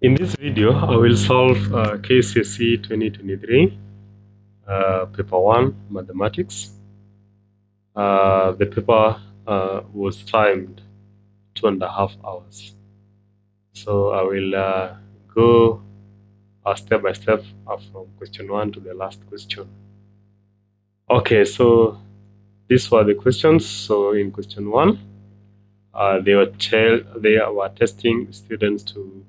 In this video, I will solve KCSE 2023 paper 1 mathematics. The paper was timed 2.5 hours. So I will go step by step from question 1 to the last question. Okay, so these were the questions. So in question 1, they were testing students to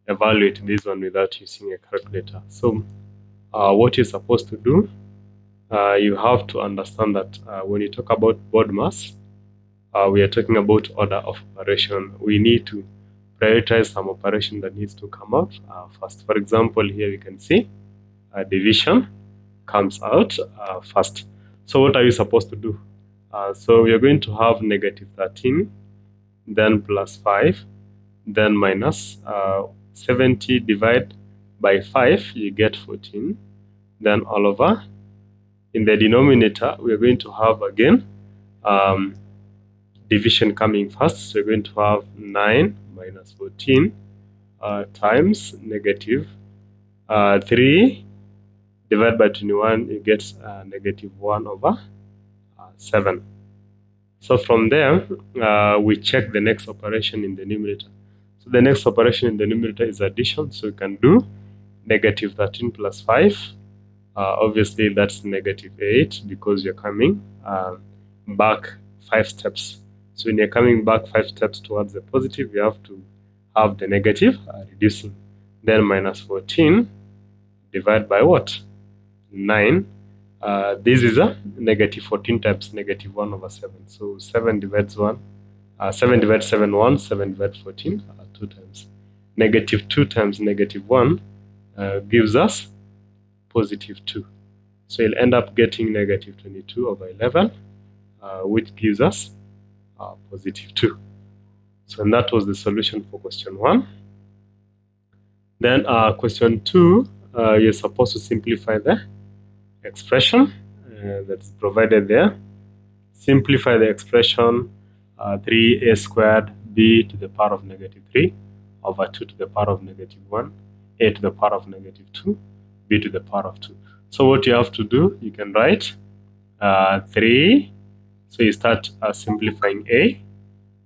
evaluate this one without using a calculator. So what you're supposed to do, you have to understand that when you talk about board mass, we are talking about order of operation. We need to prioritize some operation that needs to come out first. For example, here we can see division comes out first. So what are you supposed to do? So we are going to have negative 13, then plus 5, then minus 70 divided by 5, you get 14, then all over. In the denominator, we're going to have again division coming first. So we're going to have 9 minus 14 times negative 3 divided by 21, you get negative 1 over 7. So from there, we check the next operation in the numerator. So the next operation in the numerator is addition. So we can do negative 13 plus 5. Obviously, that's negative 8 because you're coming back 5 steps. So when you're coming back 5 steps towards the positive, you have to have the negative reducing. Then minus 14 divided by what? 9. This is a negative 14 times negative 1 over 7. So 7 divides 1. 7 divides 7 once, 7 divides 14 2 times. Negative 2 times negative 1 gives us positive 2. So you'll end up getting negative 22 over 11, which gives us positive 2. So and that was the solution for question 1. Then question 2, you're supposed to simplify the expression that's provided there. Simplify the expression 3a squared b to the power of negative 3 over 2 to the power of negative 1, a to the power of negative 2, b to the power of 2. So what you have to do, you can write 3. So you start simplifying a.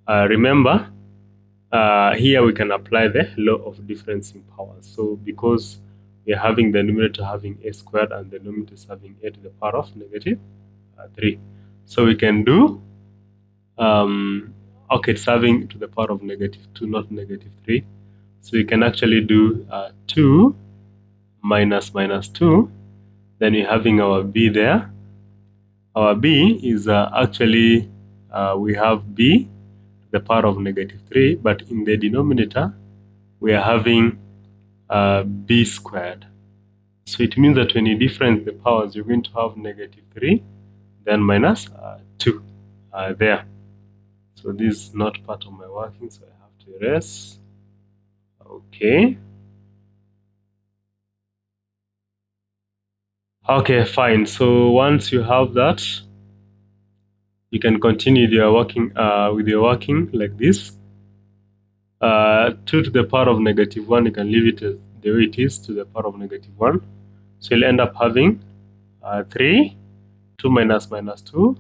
Remember, here we can apply the law of difference in powers. So because we are having the numerator having a squared and the denominator is having a to the power of negative 3. So we can do, okay, it's having to the power of negative 2, not negative 3. So we can actually do 2 minus minus 2. Then we're having our b there. Our b is actually, we have b to the power of negative 3, but in the denominator, we are having b squared. So it means that when you difference the powers, you're going to have negative 3, then minus 2 there. So this is not part of my working, so I have to erase. Okay. Okay, fine. So once you have that, you can continue with your working like this. 2 to the power of negative 1, you can leave it as the way it is, to the power of negative 1. So you'll end up having 3, 2 minus minus 2.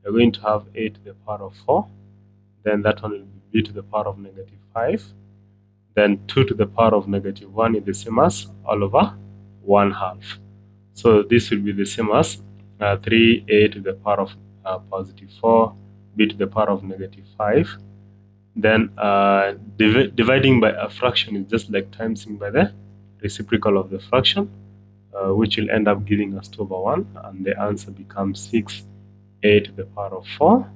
You're going to have a to the power of 4. Then that one will be to the power of negative 5. Then 2 to the power of negative 1 is the same as all over 1 half. So this will be the same as 3a to the power of positive 4, b to the power of negative 5. Then dividing by a fraction is just like timesing by the reciprocal of the fraction, which will end up giving us 2 over 1, and the answer becomes 6a to the power of 4,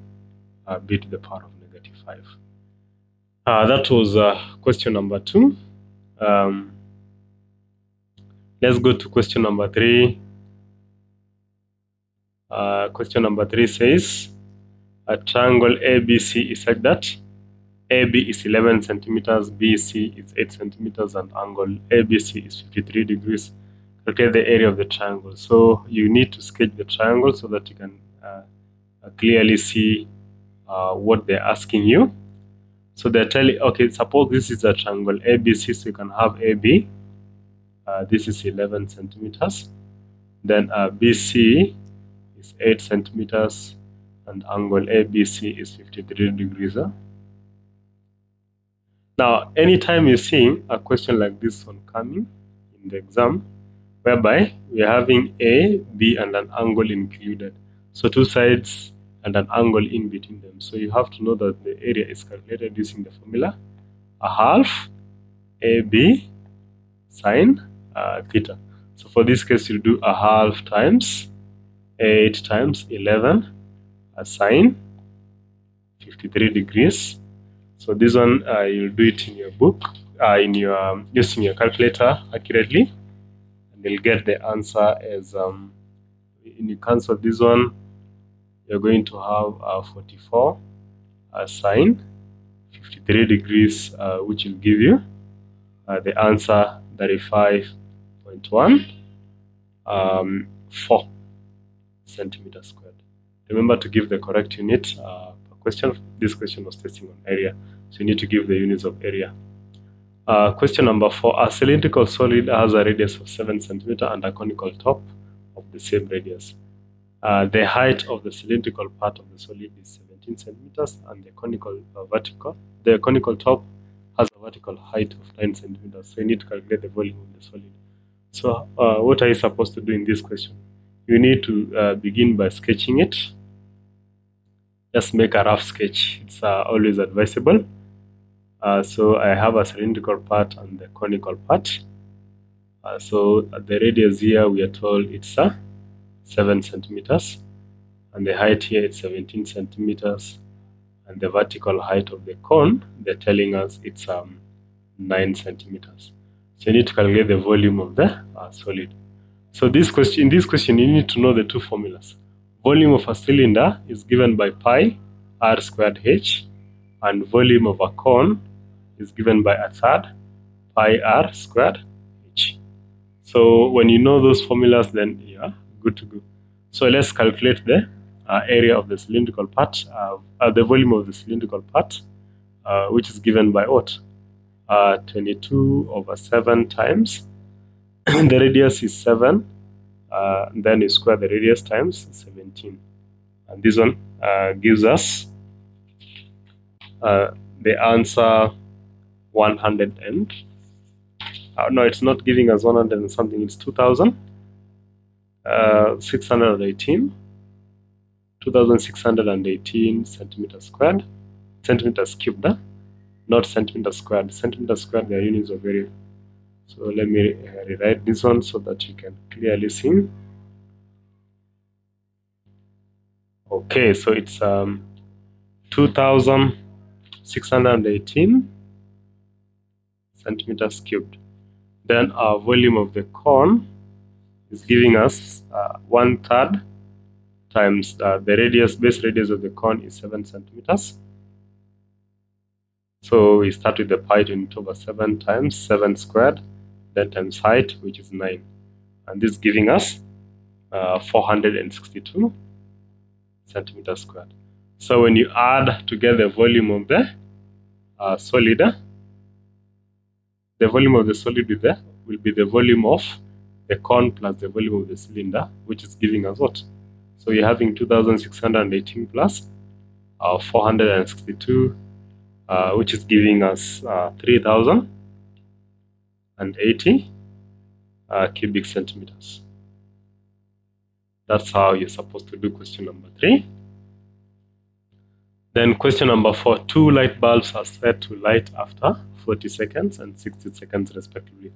b to the power of negative 5. That was question number 2. Let's go to question number 3. Question number 3 says, a triangle ABC is such that AB is 11 centimeters, BC is 8 centimeters, and angle ABC is 53 degrees. Calculate the area of the triangle. So you need to sketch the triangle so that you can clearly see what they're asking you. So they're telling, okay, suppose this is a triangle ABC, so you can have AB. This is 11 centimeters. Then BC is 8 centimeters, and angle ABC is 53 degrees. Now, anytime you see a question like this one coming in the exam, whereby we're having A, B, and an angle included, so two sides and an angle in between them. So you have to know that the area is calculated using the formula a half AB sine theta. So for this case, you'll do a half times 8 times 11 sine 53 degrees. So this one you'll do it in your book, in your using your calculator accurately, and you'll get the answer as in you cancel this one, you're going to have 44 sine 53 degrees, which will give you the answer 35.1 4 centimeters squared. Remember to give the correct unit per question. This question was testing on area, so you need to give the units of area. Question number 4. A cylindrical solid has a radius of 7 centimeters and a conical top of the same radius. The height of the cylindrical part of the solid is 17 centimeters, and the conical top has a vertical height of 9 centimeters. So you need to calculate the volume of the solid. So what are you supposed to do in this question? You need to begin by sketching it. Just make a rough sketch. It's always advisable. So I have a cylindrical part and the conical part. So the radius here, we are told it's 7 centimeters, and the height here is 17 centimeters, and the vertical height of the cone, they're telling us it's 9 centimeters. So you need to calculate the volume of the solid. So in this question, you need to know the two formulas. Volume of a cylinder is given by pi r squared h, and volume of a cone is given by a third pi r squared h. So when you know those formulas, then you're good to go. So let's calculate the area of the cylindrical part, the volume of the cylindrical part, which is given by what? 22 over 7 times the radius is 7, then you square the radius times 17, and this one gives us the answer 100 and no, it's not giving us 100 and something, it's 2618 centimeters squared, centimeters cubed, not centimeters squared. Centimeters squared, they are units of area. So let me rewrite this one so that you can clearly see. Okay, so it's 2618 centimeters cubed. Then our volume of the cone is giving us 1/3 times the base radius of the cone is 7 centimeters. So we start with the pi 22 over 7 times 7 squared, then times height, which is 9. And this is giving us 462 centimeters squared. So when you add together the volume of the solid, the volume of the solid will be the volume of the cone plus the volume of the cylinder, which is giving us what? So you're having 2618 plus 462, which is giving us 3080 cubic centimeters. That's how you're supposed to do question number 3. Then question number 4, 2 light bulbs are set to light after 40 seconds and 60 seconds respectively.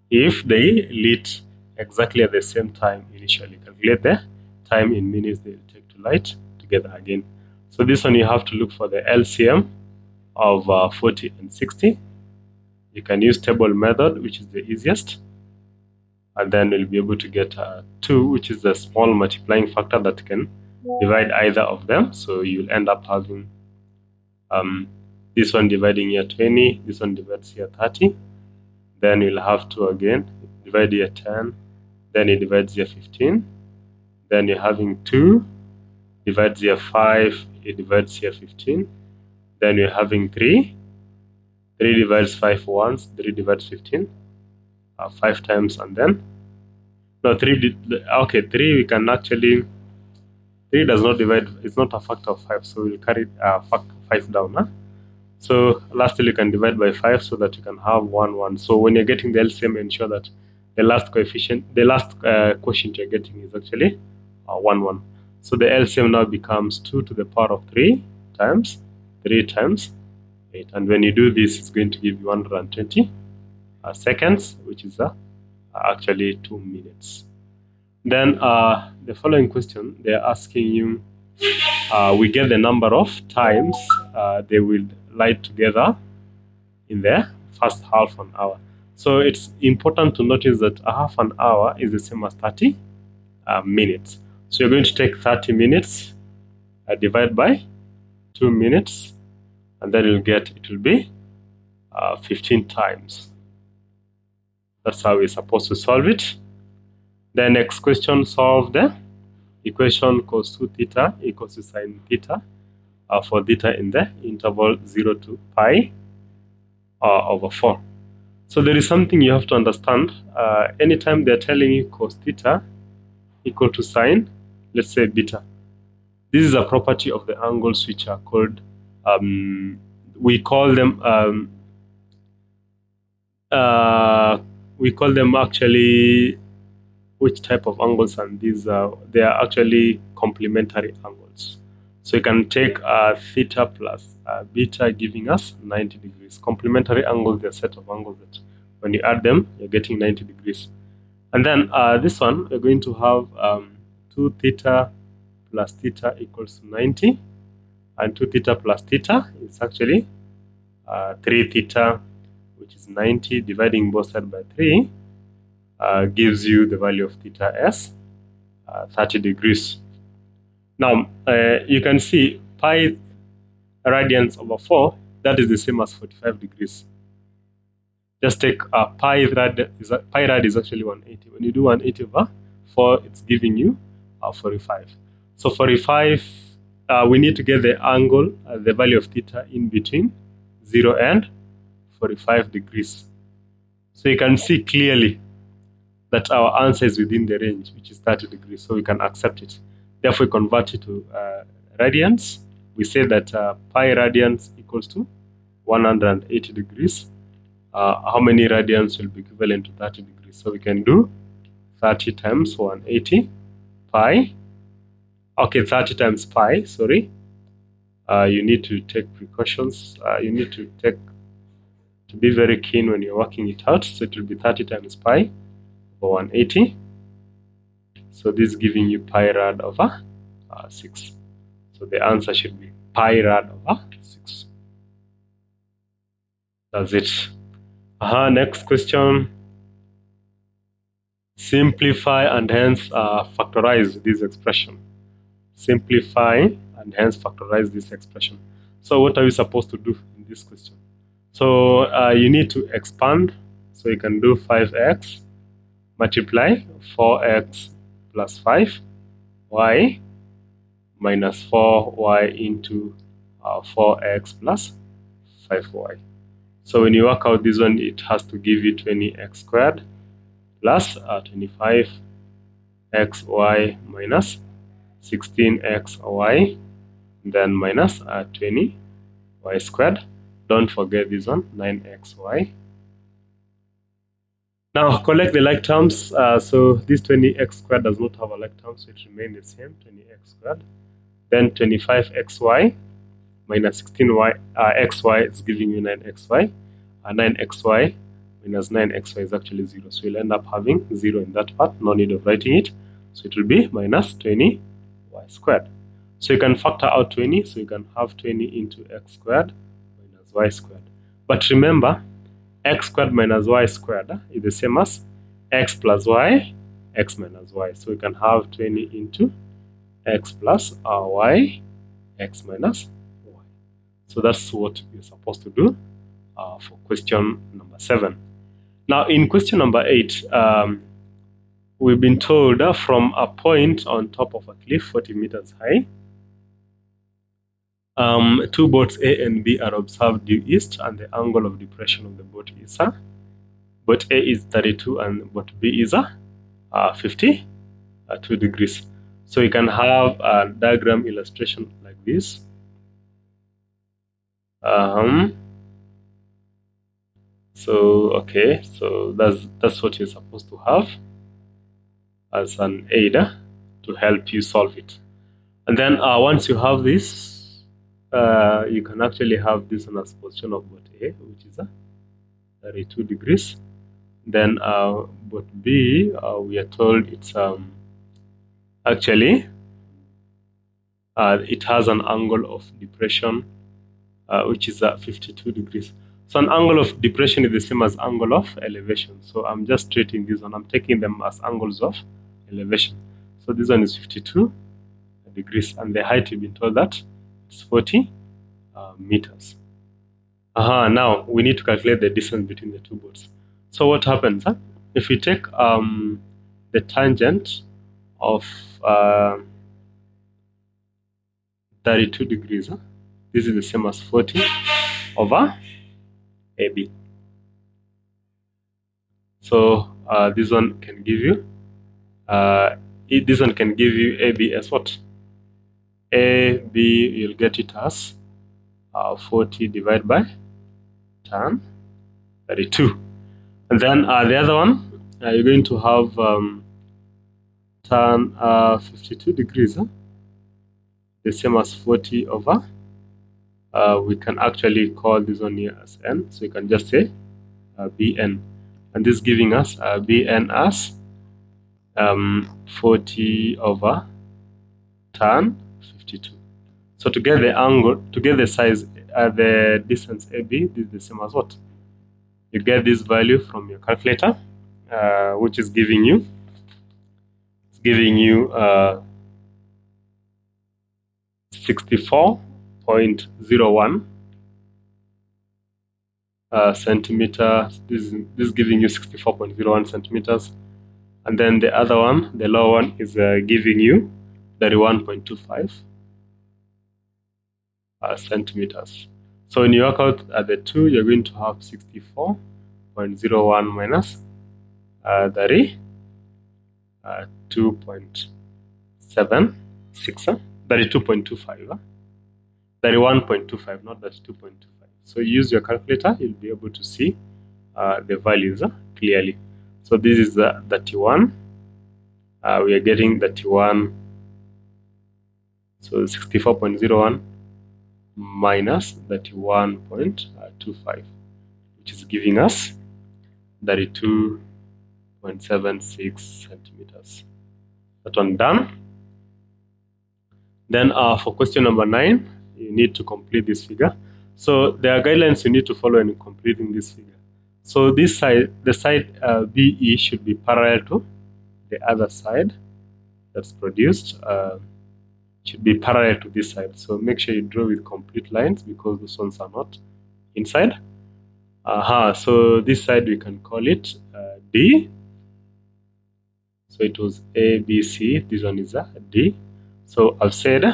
If they lit exactly at the same time initially, calculate the time in minutes they will take to light together again. So this one you have to look for the LCM of 40 and 60. You can use table method, which is the easiest, and then we'll be able to get 2, which is the small multiplying factor that can divide either of them. So you'll end up having this one dividing here 20, this one divides here 30, then you'll have to again divide here 10, then it divides here 15, then you're having 2 divides here 5, it divides here 15, then you're having 3 3 divides 5 once, 3 divides 15, 5 times, and then, no, 3, okay, 3 we can actually, 3 does not divide, it's not a factor of 5, so we'll carry factor 5 down. Huh? So lastly, you can divide by 5 so that you can have 1, 1. So when you're getting the LCM, ensure that the last coefficient, the last quotient you're getting is actually 1, 1. So the LCM now becomes 2 to the power of 3 times 3 times 8. And when you do this, it's going to give you 120 seconds, which is actually 2 minutes. Then the following question, they're asking you, we get the number of times they will lie together in the first half an hour. So it's important to notice that a half an hour is the same as 30 minutes. So you're going to take 30 minutes, divide by 2 minutes, and then you'll get, it will be 15 times. That's how we're supposed to solve it. The next question, solve the equation cos 2 theta equals to sine theta for theta in the interval 0 to pi over 4. So there is something you have to understand. Anytime they're telling you cos theta equal to sine, let's say beta, this is a property of the angles which are called, we call them actually, which type of angles, and these are, they are actually complementary angles. So you can take theta plus beta giving us 90 degrees. Complementary angles, they're a set of angles that when you add them, you're getting 90 degrees. And then this one, we're going to have 2 theta plus theta equals to 90. And 2 theta plus theta is actually 3 theta, which is 90, dividing both sides by 3 gives you the value of theta as 30 degrees. Now, you can see pi radians over 4, that is the same as 45 degrees. Just take pi rad is actually 180. When you do 180 over 4, it's giving you 45. So 45, we need to get the angle, the value of theta in between 0 and 45 degrees. So you can see clearly that our answer is within the range, which is 30 degrees, so we can accept it. Therefore, we convert it to radians. We say that pi radians equals to 180 degrees. How many radians will be equivalent to 30 degrees? So we can do 30 times 180 pi. Okay, 30 times pi, sorry. You need to take precautions. You need to be very keen when you're working it out. So it will be 30 times pi over 180. So this is giving you pi rad over 6. So the answer should be pi rad over 6. That's it. Next question. Simplify and hence factorize this expression. Simplify and hence factorize this expression. So what are we supposed to do in this question? So you need to expand. So you can do 5x multiply 4x plus 5y minus 4y into 4x plus 5y. So when you work out this one, it has to give you 20x squared plus 25xy minus 16xy, then minus 20y squared. Don't forget this one, 9xy. Now collect the like terms. So this 20x squared does not have a like term, so it remains the same, 20x squared. Then 25xy minus 16y xy is giving you 9xy. 9xy minus 9xy is actually 0. So you'll end up having 0 in that part. No need of writing it. So it will be minus 20y squared. So you can factor out 20. So you can have 20 into x squared minus y squared. But remember, x squared minus y squared is the same as x plus y, x minus y. So we can have 20 into x plus y, x minus y. So that's what you're supposed to do for question number 7. Now in question number 8, we've been told from a point on top of a cliff 40 meters high, Two boats A and B are observed due east, and the angle of depression of the boat is boat A is 32 and boat B is 52 degrees. So you can have a diagram illustration like this. So that's what you're supposed to have as an aid to help you solve it. And then once you have this, you can actually have this on as position of boat A, which is 32 degrees. Then boat B, we are told it's actually it has an angle of depression which is 52 degrees. So an angle of depression is the same as angle of elevation. So I'm just treating this one. I'm taking them as angles of elevation. So this one is 52 degrees, and the height you've been told that it's 40 meters. Now we need to calculate the distance between the two boats. So what happens if we take the tangent of 32 degrees, this is the same as 40 over AB. So this one can give you AB as what? AB, you'll get it as 40 divided by tan 32. And then the other one, you're going to have tan 52 degrees, the same as 40 over, we can actually call this one here as n, so you can just say Bn. And this is giving us Bn as 40 over tan 52. So to get the angle, to get the size, the distance AB, this is the same as what? You get this value from your calculator, which is giving you 64.01 centimeters. This is giving you 64.01 centimeters, and then the other one, the lower one, is giving you 31.25 centimeters. So when you work out the two, you're going to have 64.01 minus 32.76, 32.25, 31.25, not 32.25. So use your calculator, you'll be able to see the values clearly. So this is 31. We are getting 31. So 64.01 minus 31.25, which is giving us 32.76 centimeters. That one done. Then for question number 9, you need to complete this figure. So there are guidelines you need to follow in completing this figure. So this side, the side BE should be parallel to the other side that's produced, should be parallel to this side. So make sure you draw with complete lines because those ones are not inside. So this side we can call it D. So it was A, B, C. This one is a D. So I've said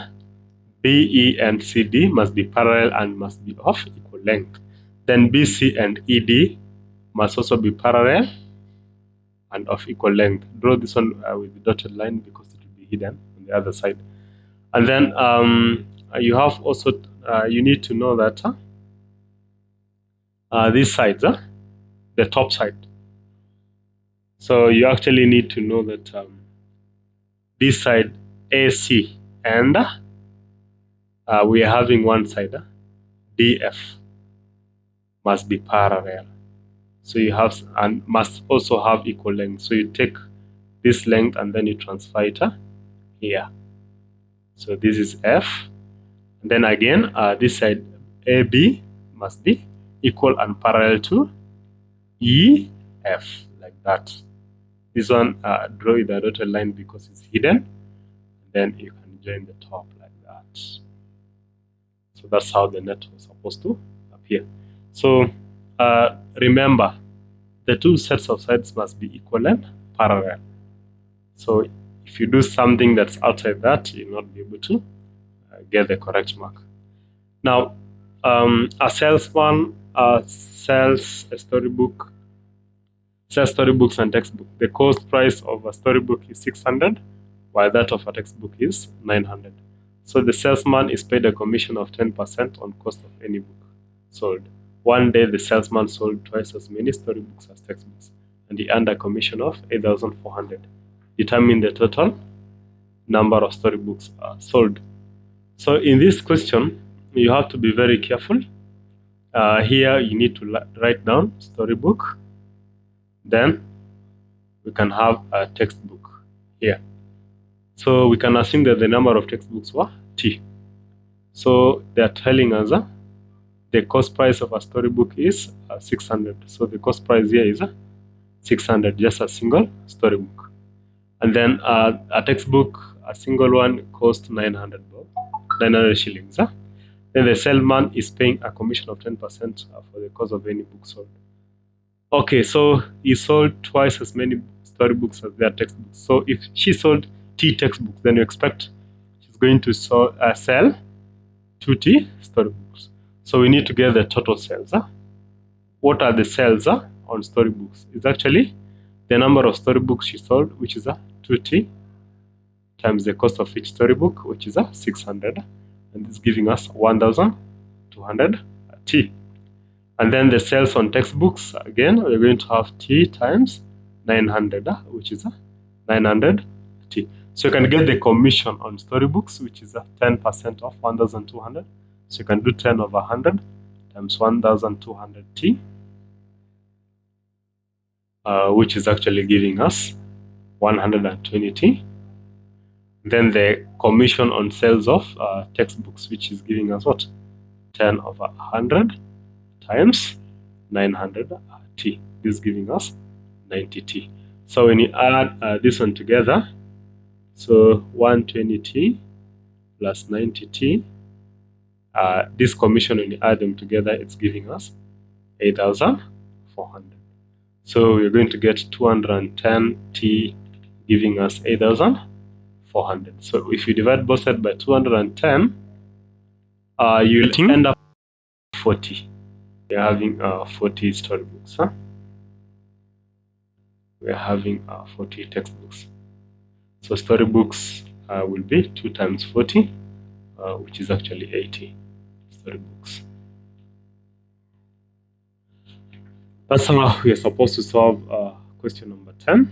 BE and CD must be parallel and must be of equal length. Then BC and ED must also be parallel and of equal length. Draw this one with the dotted line because it will be hidden on the other side. And then you have also, you need to know that these sides, the top side. So you actually need to know that this side AC and we are having one side DF must be parallel. So you have and must also have equal length. So you take this length and then you transfer it here. So this is F. And then again, this side AB must be equal and parallel to EF, like that. This one, draw with a dotted line because it's hidden. Then you can join the top like that. So that's how the net was supposed to appear. So remember, the two sets of sides must be equal and parallel. So if you do something that's outside that, you'll not be able to get the correct mark. Now, a salesman sells a storybook, sells storybooks and textbook. The cost price of a storybook is 600, while that of a textbook is 900. So the salesman is paid a commission of 10% on cost of any book sold. One day, the salesman sold twice as many storybooks as textbooks, and he earned a commission of 8,400. Determine the total number of storybooks sold. So in this question, you have to be very careful. Here you need to write down storybook, then we can have a textbook here. So we can assume that the number of textbooks were T. So they are telling us the cost price of a storybook is 600. So the cost price here is 600, just a single storybook. And then a textbook, a single one, cost 900 shillings. Then the salesman is paying a commission of 10% for the cost of any book sold. Okay, so he sold twice as many storybooks as their textbooks. So if she sold T textbooks, then you expect she's going to sell 2T storybooks. So we need to get the total sales. What are the sales on storybooks? It's actually the number of storybooks she sold, which is 2T, times the cost of each storybook, which is 600, and it's giving us 1,200 T. And then the sales on textbooks, again, we're going to have T times 900, which is 900 T. So you can get the commission on storybooks, which is 10% of 1,200. So you can do 10 over 100 times 1,200 T, which is actually giving us 120 T. Then the commission on sales of textbooks, which is giving us what? 10 over 100 times 900 T. This is giving us 90 T. So when you add this one together, so 120 T plus 90 T, this commission, when you add them together, it's giving us 8,400. So we're going to get 210 T giving us 8,400. So if you divide both sides by 210, you'll end up 40. We're having 40 storybooks. We're having 40 textbooks. So storybooks will be 2 times 40, which is actually 80 storybooks. That's how we are supposed to solve question number 10.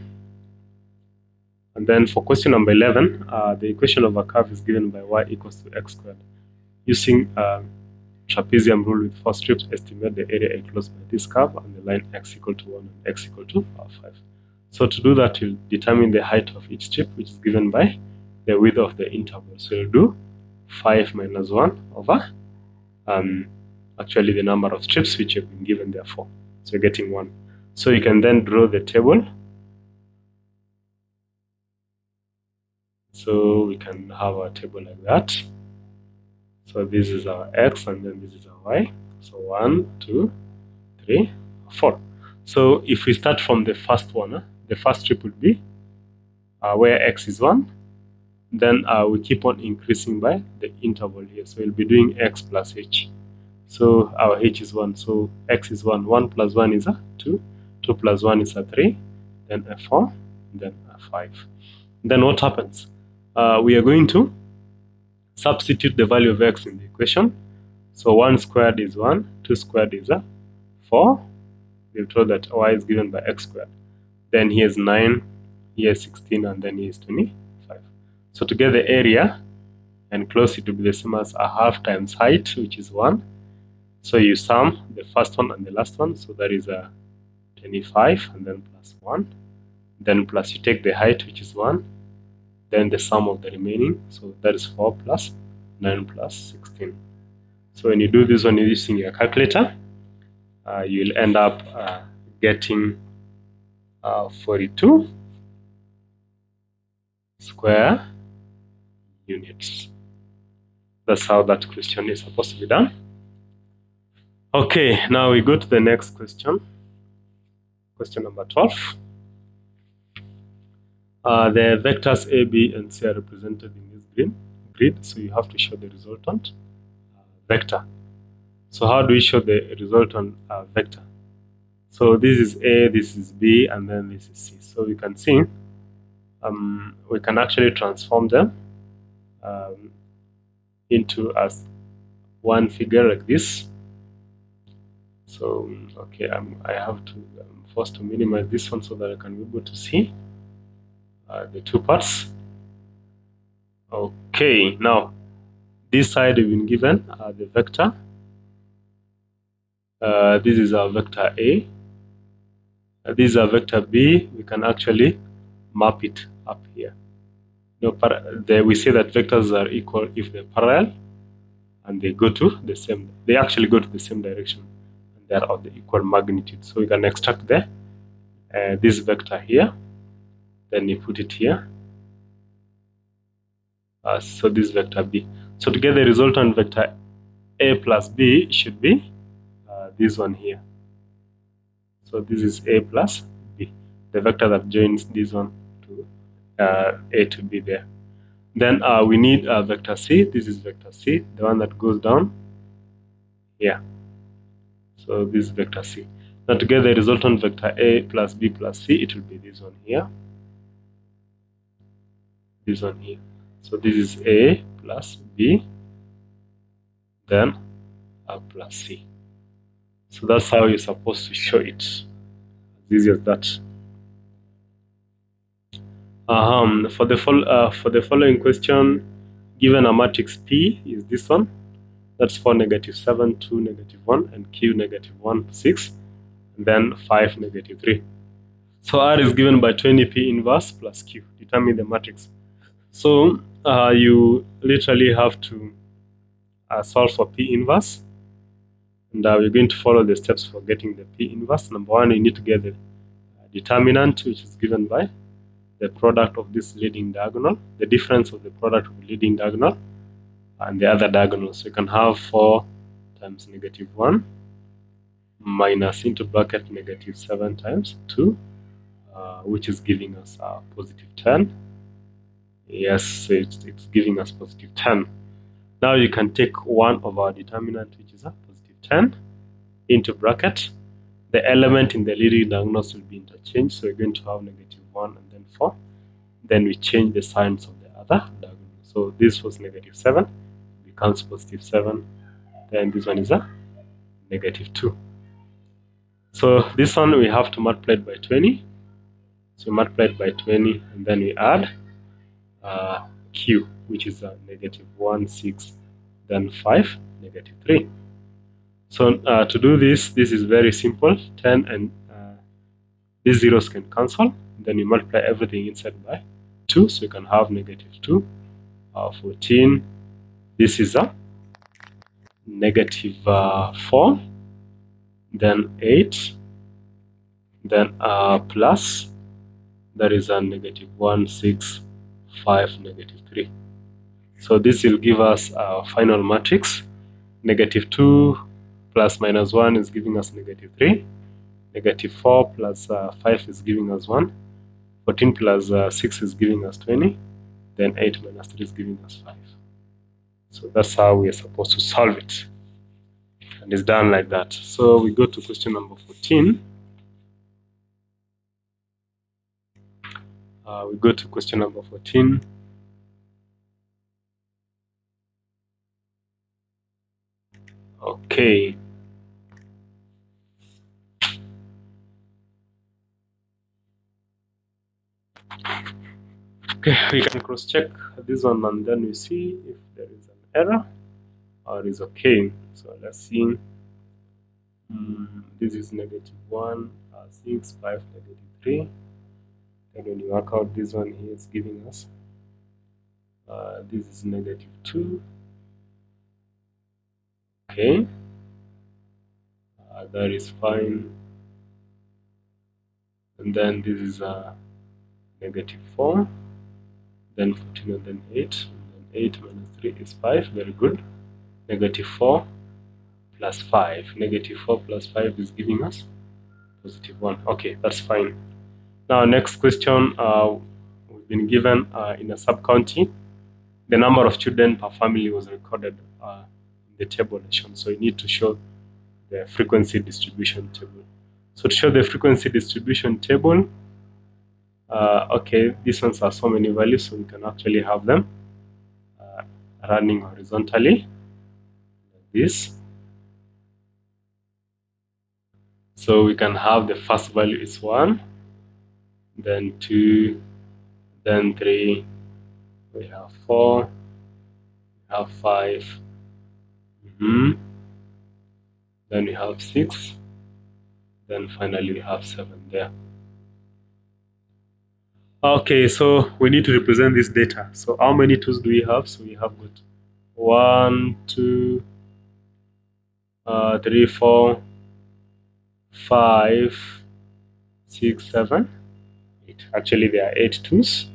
And then for question number 11, the equation of a curve is given by y equals to x squared. Using trapezium rule with 4 strips, estimate the area enclosed by this curve and the line x equal to 1 and x equal to 5. So to do that, you'll determine the height of each strip, which is given by the width of the interval. So you'll do 5 minus 1 over actually the number of strips which you've been given there 4. So you're getting 1. So you can then draw the table. So we can have a table like that. So this is our x and then this is our y. So 1, 2, 3, 4. So if we start from the first one, the first strip would be where x is 1. Then we keep on increasing by the interval here. So we'll be doing x plus h. So our h is 1. So x is 1. 1 plus 1 is 2. 2 plus 1 is 3. Then a 4. Then a 5. Then what happens? We are going to substitute the value of x in the equation. So 1 squared is 1. 2 squared is 4. We've told that y is given by x squared. Then here's 9. Here's 16. And then here's 25. So to get the area and close it to be the same as a half times height, which is 1. So you sum the first one and the last one. So that is 25 and then plus 1. Then plus you take the height, which is 1. Then the sum of the remaining. So that is 4 plus 9 plus 16. So when you do this one using your calculator, you'll end up getting 42 square units. That's how that question is supposed to be done. Okay, now we go to the next question. Question number 12. The vectors A, B, and C are represented in this green grid, so you have to show the resultant vector. So how do we show the resultant vector? So this is A, this is B, and then this is C. So we can see we can actually transform them um, into as one figure like this. So okay, I have to forced to minimize this one so that I can be able to see the two parts. Okay, now this side we've been given the vector. This is our vector A. This is our vector B. We can actually map it up here. We say that vectors are equal if they're parallel and they go to the same. They actually go to the same direction, and they are of the equal magnitude. So we can extract this vector here. Then you put it here. So this vector B. So to get the resultant vector A plus B should be this one here. So this is A plus B, the vector that joins this one to A to B there. Then we need vector C. This is vector C, the one that goes down here. So this is vector C. Now to get the resultant vector A plus B plus C, it will be this one here. This one here. So this is A plus B, then plus C. So that's how you're supposed to show it. As easy as that. For the following question, given a matrix P is this one. That's for -7, 2, -1, and Q -1, 6, and then 5, -3. So R is given by 20 P inverse plus Q. Determine the matrix. So you literally have to solve for P inverse, and we're going to follow the steps for getting the P inverse. Number one, you need to get the determinant, which is given by the product of this leading diagonal, the difference of the product of the leading diagonal and the other diagonal. So you can have 4 times -1 minus into bracket -7 times 2, which is giving us +10. Yes, so it's giving us +10. Now you can take one of our determinant, which is a +10, into bracket. The element in the leading diagonals will be interchanged, so we're going to have -1 and then 4. Then we change the signs of the other diagonal. So this was -7, becomes +7. Then this one is a -2. So this one we have to multiply it by 20. So multiply it by 20, and then we add Q, which is a -1, 6, then 5, -3. So to do this is very simple. 10 and these zeros can cancel. Then you multiply everything inside by 2, so you can have -2, 14. This is a -4, then 8, then plus, that is a -1, 6, 5, -3. So this will give us our final matrix. -2 plus -1 is giving us -3. -4 plus 5 is giving us 1. 14 plus 6 is giving us 20. Then 8 minus 3 is giving us 5. So that's how we are supposed to solve it. And it's done like that. So we go to question number 14. We go to question number 14. Okay. Okay, we can cross check this one and then we see if there is an error or is okay. So let's see. This is -1, 6, 5, -3. And when you work out this one here, it's giving us this is -2. Okay, that is fine. And then this is -4, then 14, and then 8. And then 8 minus 3 is 5. Very good. -4 plus 5. -4 plus 5 is giving us +1. Okay, that's fine. Now, next question. We've been given in a sub-county, the number of children per family was recorded in the table shown. So you need to show the frequency distribution table. So to show the frequency distribution table, okay, these ones are so many values, so we can actually have them running horizontally like this. So we can have the first value is 1, then 2, then 3, we have 4, we have 5, then we have 6, then finally we have 7 there. Okay, so we need to represent this data. So how many 2's do we have? So we have got 1, 2, 3, 4, 5, 6, 7, 8. Actually, there are 8 2's.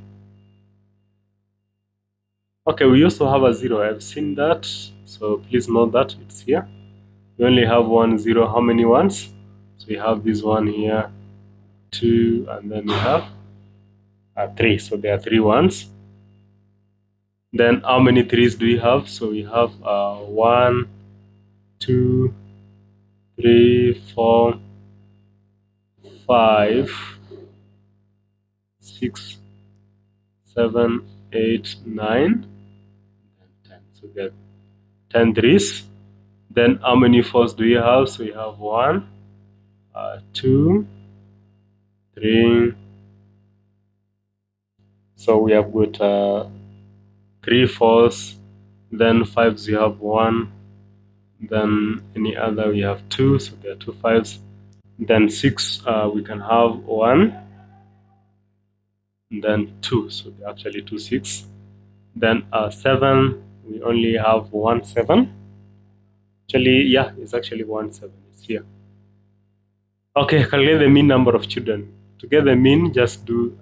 Okay, we also have a 0. I've seen that. So please note that it's here. We only have 1 0. How many ones? So we have this one here, 2, and then we have 3. So there are 3 ones. Then how many 3's do we have? So we have 1, 2, 3, 4, 5, 6, 7, 8, 9, and 10. So there are 10 threes. Then how many 4's do we have? So we have 1, 2, 3. So we have got 3 4's. Then 5's we have 1. Then any other we have 2. So there are 2 5's. Then 6 we can have 1. And then 2. So there are actually 2 6. Then 7 we only have 1 7. Actually, yeah, it's actually 1 7. It's here. Okay, calculate the mean number of children. To get the mean, just do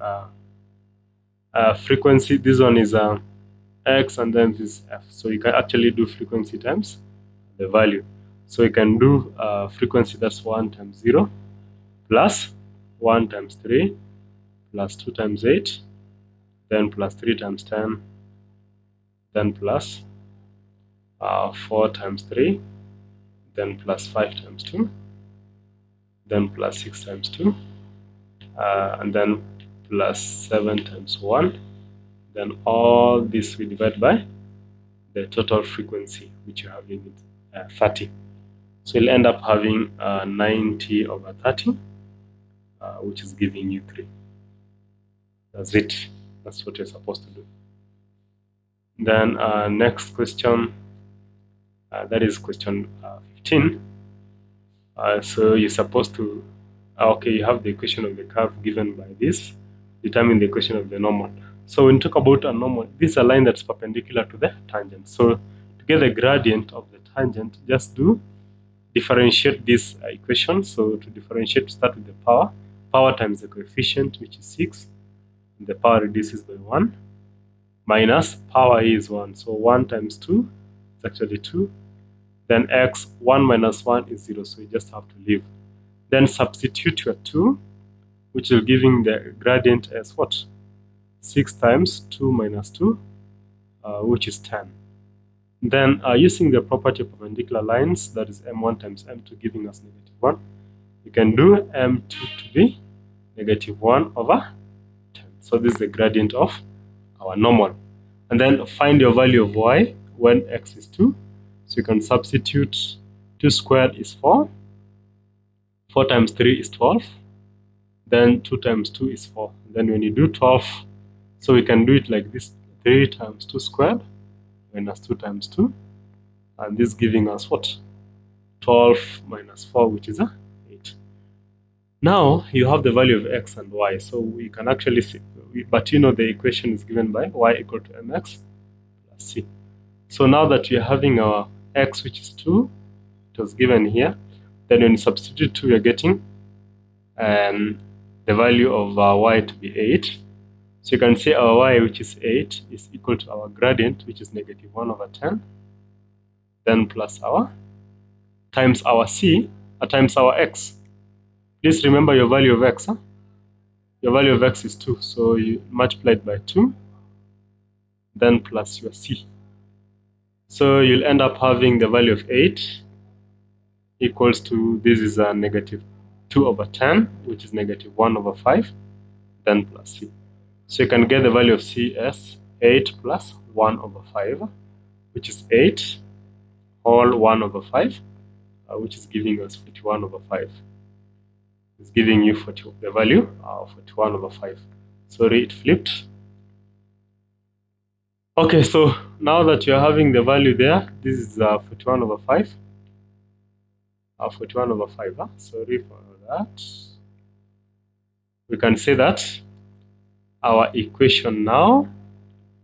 frequency. This one is x, and then this f. So you can actually do frequency times the value. So you can do frequency, that's 1 times 0 plus 1 times 3 plus 2 times 8, then plus 3 times 10, then plus 4 times 3, then plus 5 times 2, then plus 6 times 2, and then plus 7 times 1. Then all this we divide by the total frequency, which you have in it, 30. So you'll end up having 90 over 30, which is giving you 3. That's it. That's what you're supposed to do. Then next question, that is question 15. So you're supposed to, okay, you have the equation of the curve given by this. Determine the equation of the normal. So when you talk about a normal, this is a line that's perpendicular to the tangent. So to get the gradient of the tangent, just do differentiate this equation. So to differentiate, start with the power. Power times the coefficient, which is 6. The power reduces by 1. Minus power is 1. So 1 times 2 is actually 2. Then x, 1 minus 1 is 0. So you just have to leave. Then substitute your 2, which is giving the gradient as what? 6 times 2 minus 2, which is 10. Then using the property of perpendicular lines, that is m1 times m2 giving us -1, you can do m2 to be -1 over 10. So this is the gradient of our normal. And then find your value of y when x is 2. So you can substitute 2 squared is 4, 4 times 3 is 12, then 2 times 2 is 4. Then when you do 12, so we can do it like this, 3 times 2 squared minus 2 times 2, and this giving us what? 12 minus 4, which is 8. Now you have the value of x and y, so we can actually see, but you know the equation is given by y equal to mx plus c. So now that we are having our x, which is 2, it was given here, then when you substitute 2, we are getting the value of y to be 8. So you can say our y, which is 8, is equal to our gradient, which is -1 over 10, then plus our times our c, times our x. Please remember your value of x. Your value of x is 2, so you multiply it by 2, then plus your c. So you'll end up having the value of 8 equals to, this is a negative 2 over 10, which is negative 1 over 5, then plus c. So you can get the value of c as 8 plus 1 over 5, which is 8 whole 1 over 5, which is giving us 41 over 5. It's giving you the value of 41 over 5. Sorry, it flipped. Okay, so now that you're having the value there, this is 41 over 5. 41 over 5. Sorry for that. We can say that our equation now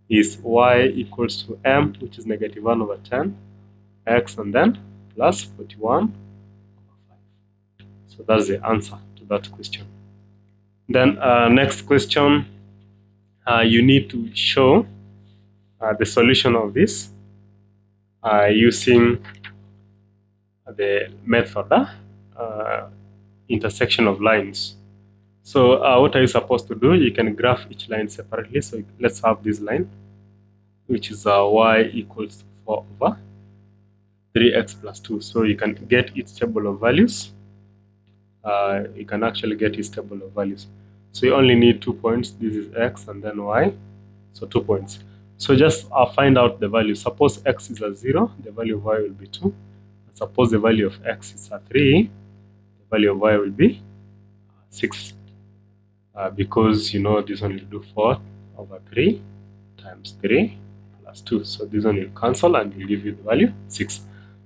is y equals to m, which is negative 1 over 10, x, and then plus 41 over 5. So that's the answer to that question. Then next question, you need to show the solution of this using the method intersection of lines. So what are you supposed to do? You can graph each line separately. So let's have this line, which is y equals to 4 over 3x plus 2. So you can get its table of values. You can actually get its table of values. So you only need 2 points. This is x and then y. So 2 points. So just find out the value. Suppose x is a 0, the value of y will be 2. Suppose the value of x is a 3, the value of y will be 6. Because you know this one will do 4 over 3 times 3 plus 2. So this one will cancel and will give you the value 6.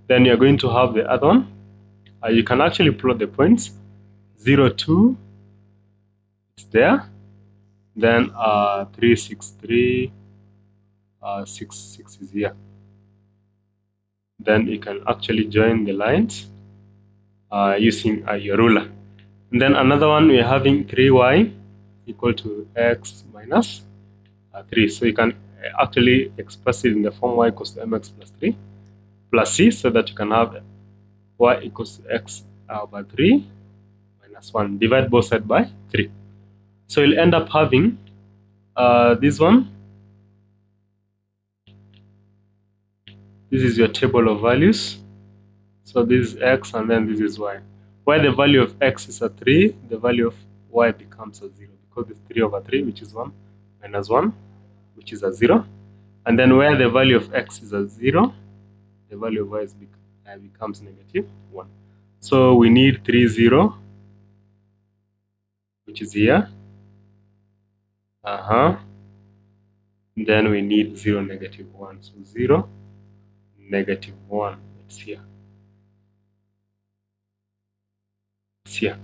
Then you're going to have the other one. You can actually plot the points. 0, 2 is there. Then 3, 6, 3, 6, 6 is here. Then you can actually join the lines using your ruler. And then another one, we're having 3y equal to x minus 3. So you can actually express it in the form y equals to mx plus 3 plus c, so that you can have y equals to x by 3 minus 1. Divide both sides by 3. So you'll end up having this one. This is your table of values. So this is x and then this is y. Where the value of x is a 3, the value of y becomes a 0, because it's 3 over 3, which is 1, minus 1, which is a 0. And then where the value of x is a 0, the value of y becomes negative 1. So we need 3, 0, which is here. Then we need 0, negative 1. So 0, negative 1, it's here. It's here.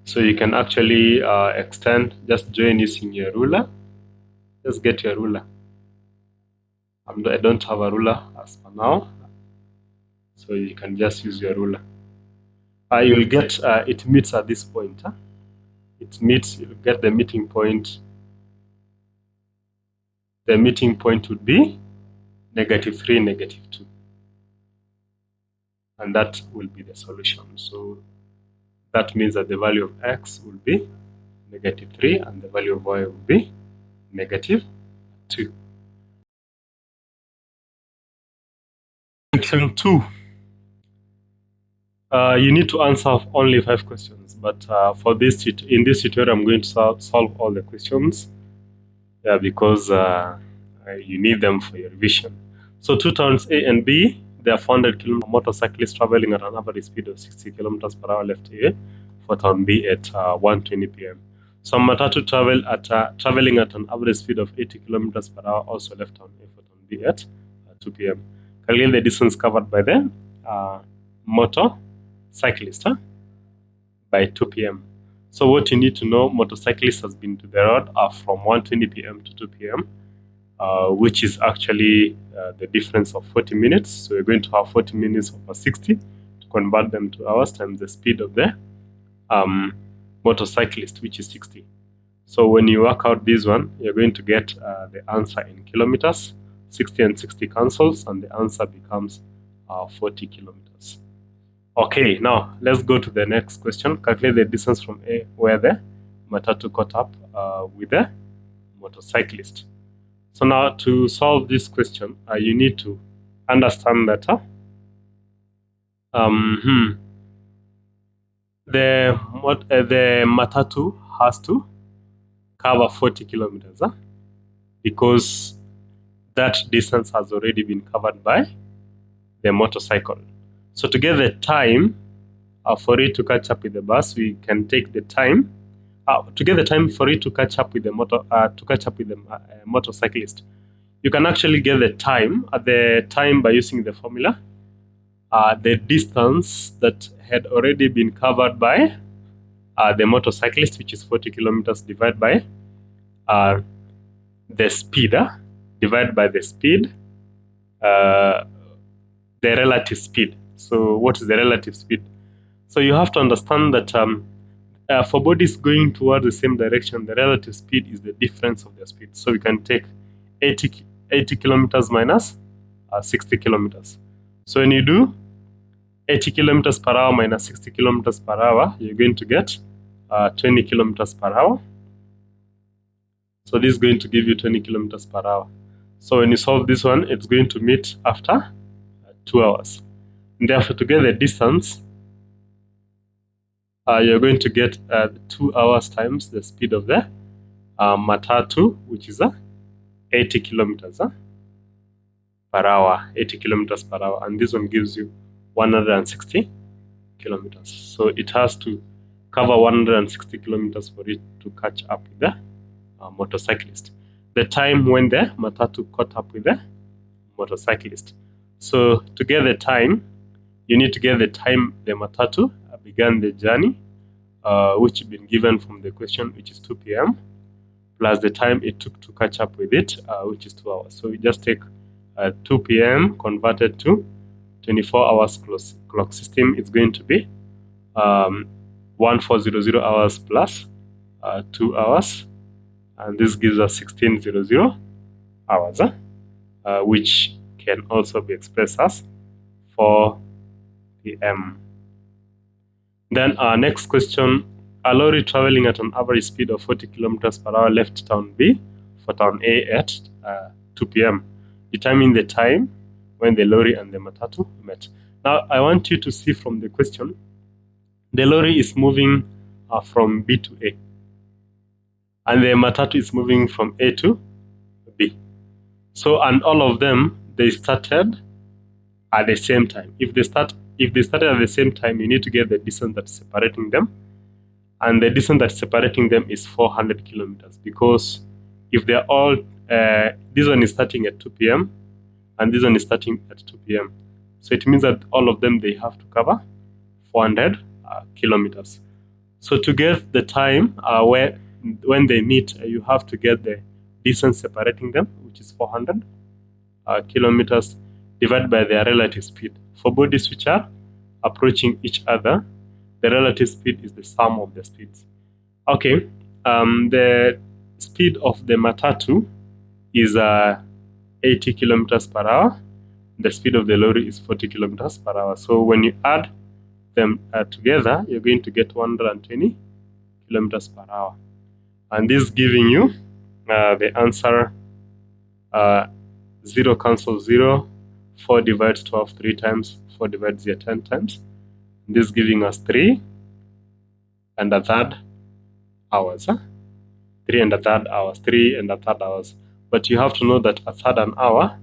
So you can actually extend, just join using your ruler. Just get your ruler. I don't have a ruler as for now, so you can just use your ruler. You'll get it meets at this point. It meets, you'll get the meeting point. The meeting point would be negative 3, negative 2. And that will be the solution. So that means that the value of x will be negative 3 and the value of y will be negative 2. Section 2. You need to answer only 5 questions, but for this in this tutorial, I'm going to solve all the questions. Because you need them for your revision. So two towns A and B, they are 400 kilometers. Motorcyclists traveling at an average speed of 60 kilometers per hour left A for town B at 1:20 p.m. Some matatu traveling at an average speed of 80 kilometers per hour also left town A for town B at 2 p.m. Calculate the distance covered by the motorcyclist by 2 p.m. So what you need to know, motorcyclist has been to the road from 1:20 p.m. to 2 p.m. Which is actually the difference of 40 minutes. So we're going to have 40 minutes over 60 to convert them to hours times the speed of the motorcyclist, which is 60. So when you work out this one, you're going to get the answer in kilometers. 60 and 60 cancels, and the answer becomes 40 kilometers. Okay, now let's go to the next question. Calculate the distance from A where the matatu caught up with the motorcyclist. So now to solve this question, you need to understand that the matatu has to cover 40 kilometers because that distance has already been covered by the motorcycle. So to get the time for it to catch up with the bus, we can take the time. To get the time for it to catch up with the motorcyclist, you can actually get the time by using the formula. The distance that had already been covered by the motorcyclist, which is 40 kilometers, divided by the speed, divided by the speed, the relative speed. So what is the relative speed? So you have to understand that for bodies going towards the same direction, the relative speed is the difference of their speed. So we can take 80 kilometers minus 60 kilometers. So when you do 80 kilometers per hour minus 60 kilometers per hour, you're going to get 20 kilometers per hour. So this is going to give you 20 kilometers per hour. So when you solve this one, it's going to meet after 2 hours. And therefore, to get the distance, you're going to get 2 hours times the speed of the matatu, which is 80 kilometers per hour, 80 kilometers per hour. And this one gives you 160 kilometers. So it has to cover 160 kilometers for it to catch up with the motorcyclist. The time when the matatu caught up with the motorcyclist. So to get the time, you need to get the time the matatu began the journey, which has been given from the question, which is 2 p.m. plus the time it took to catch up with it, which is 2 hours. So we just take 2 p.m. converted to 24 hours clock system. It's going to be 1400 hours plus 2 hours, and this gives us 1600 hours, which can also be expressed as 4 p.m. Then our next question, a lorry traveling at an average speed of 40 kilometers per hour left town B for town A at 2 p.m. Determine the time when the lorry and the matatu met. Now, I want you to see from the question, the lorry is moving from B to A, and the matatu is moving from A to B. So, and all of them, they started at the same time. If they started at the same time, you need to get the distance that's separating them. And the distance that's separating them is 400 kilometers, because if they're all, this one is starting at 2 p.m. and this one is starting at 2 p.m. So it means that all of them, they have to cover 400 kilometers. So to get the time when they meet, you have to get the distance separating them, which is 400 kilometers, divided by their relative speed. For bodies which are approaching each other, the relative speed is the sum of the speeds. Okay, the speed of the matatu is 80 kilometers per hour. The speed of the lorry is 40 kilometers per hour. So when you add them together, you're going to get 120 kilometers per hour. And this is giving you the answer 0 cancels 0, 4 divides 12 3 times, 4 divides 0 10 times. This is giving us 3 and a third hours. 3 and a third hours, 3 and a third hours. But you have to know that a third an hour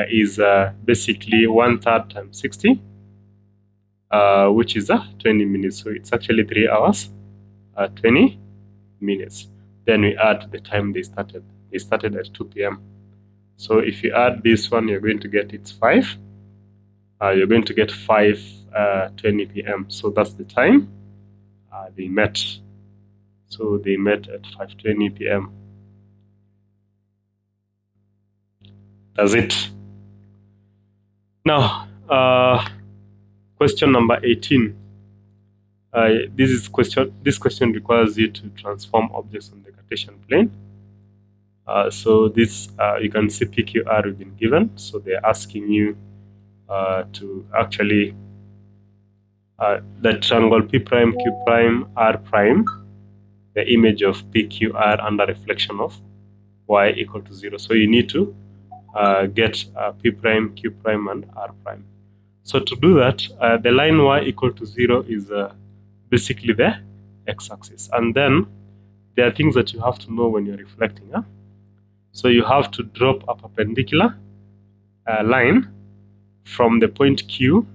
is basically 1/3 times 60, which is 20 minutes. So it's actually 3 hours, 20 minutes. Then we add the time they started. They started at 2 p.m. So if you add this one, you're going to get it's 5. You're going to get 5:20 p.m. So that's the time they met. So they met at 5:20 p.m. That's it. Now, question number 18. This question requires you to transform objects on the Cartesian plane. So this, you can see PQR we've been given. So they're asking you to actually the triangle P prime, Q prime, R prime, the image of PQR under reflection of Y equal to 0. So you need to get P prime, Q prime, and R prime. So to do that, the line y equal to 0 is basically the x-axis. And then there are things that you have to know when you're reflecting. Huh? So you have to drop a perpendicular line from the point Q.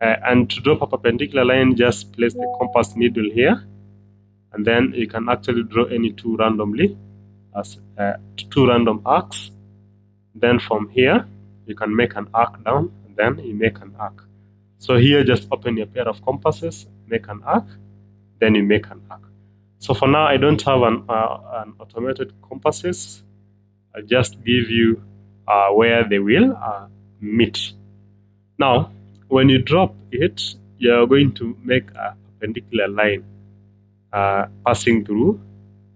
And to drop a perpendicular line, just place the compass needle here. And then you can actually draw any two randomly as two random arcs. Then from here, you can make an arc down, and then you make an arc. So here, just open your pair of compasses, make an arc, then you make an arc. So for now, I don't have an automated compasses. I'll just give you where they will meet. Now, when you drop it, you're going to make a perpendicular line passing through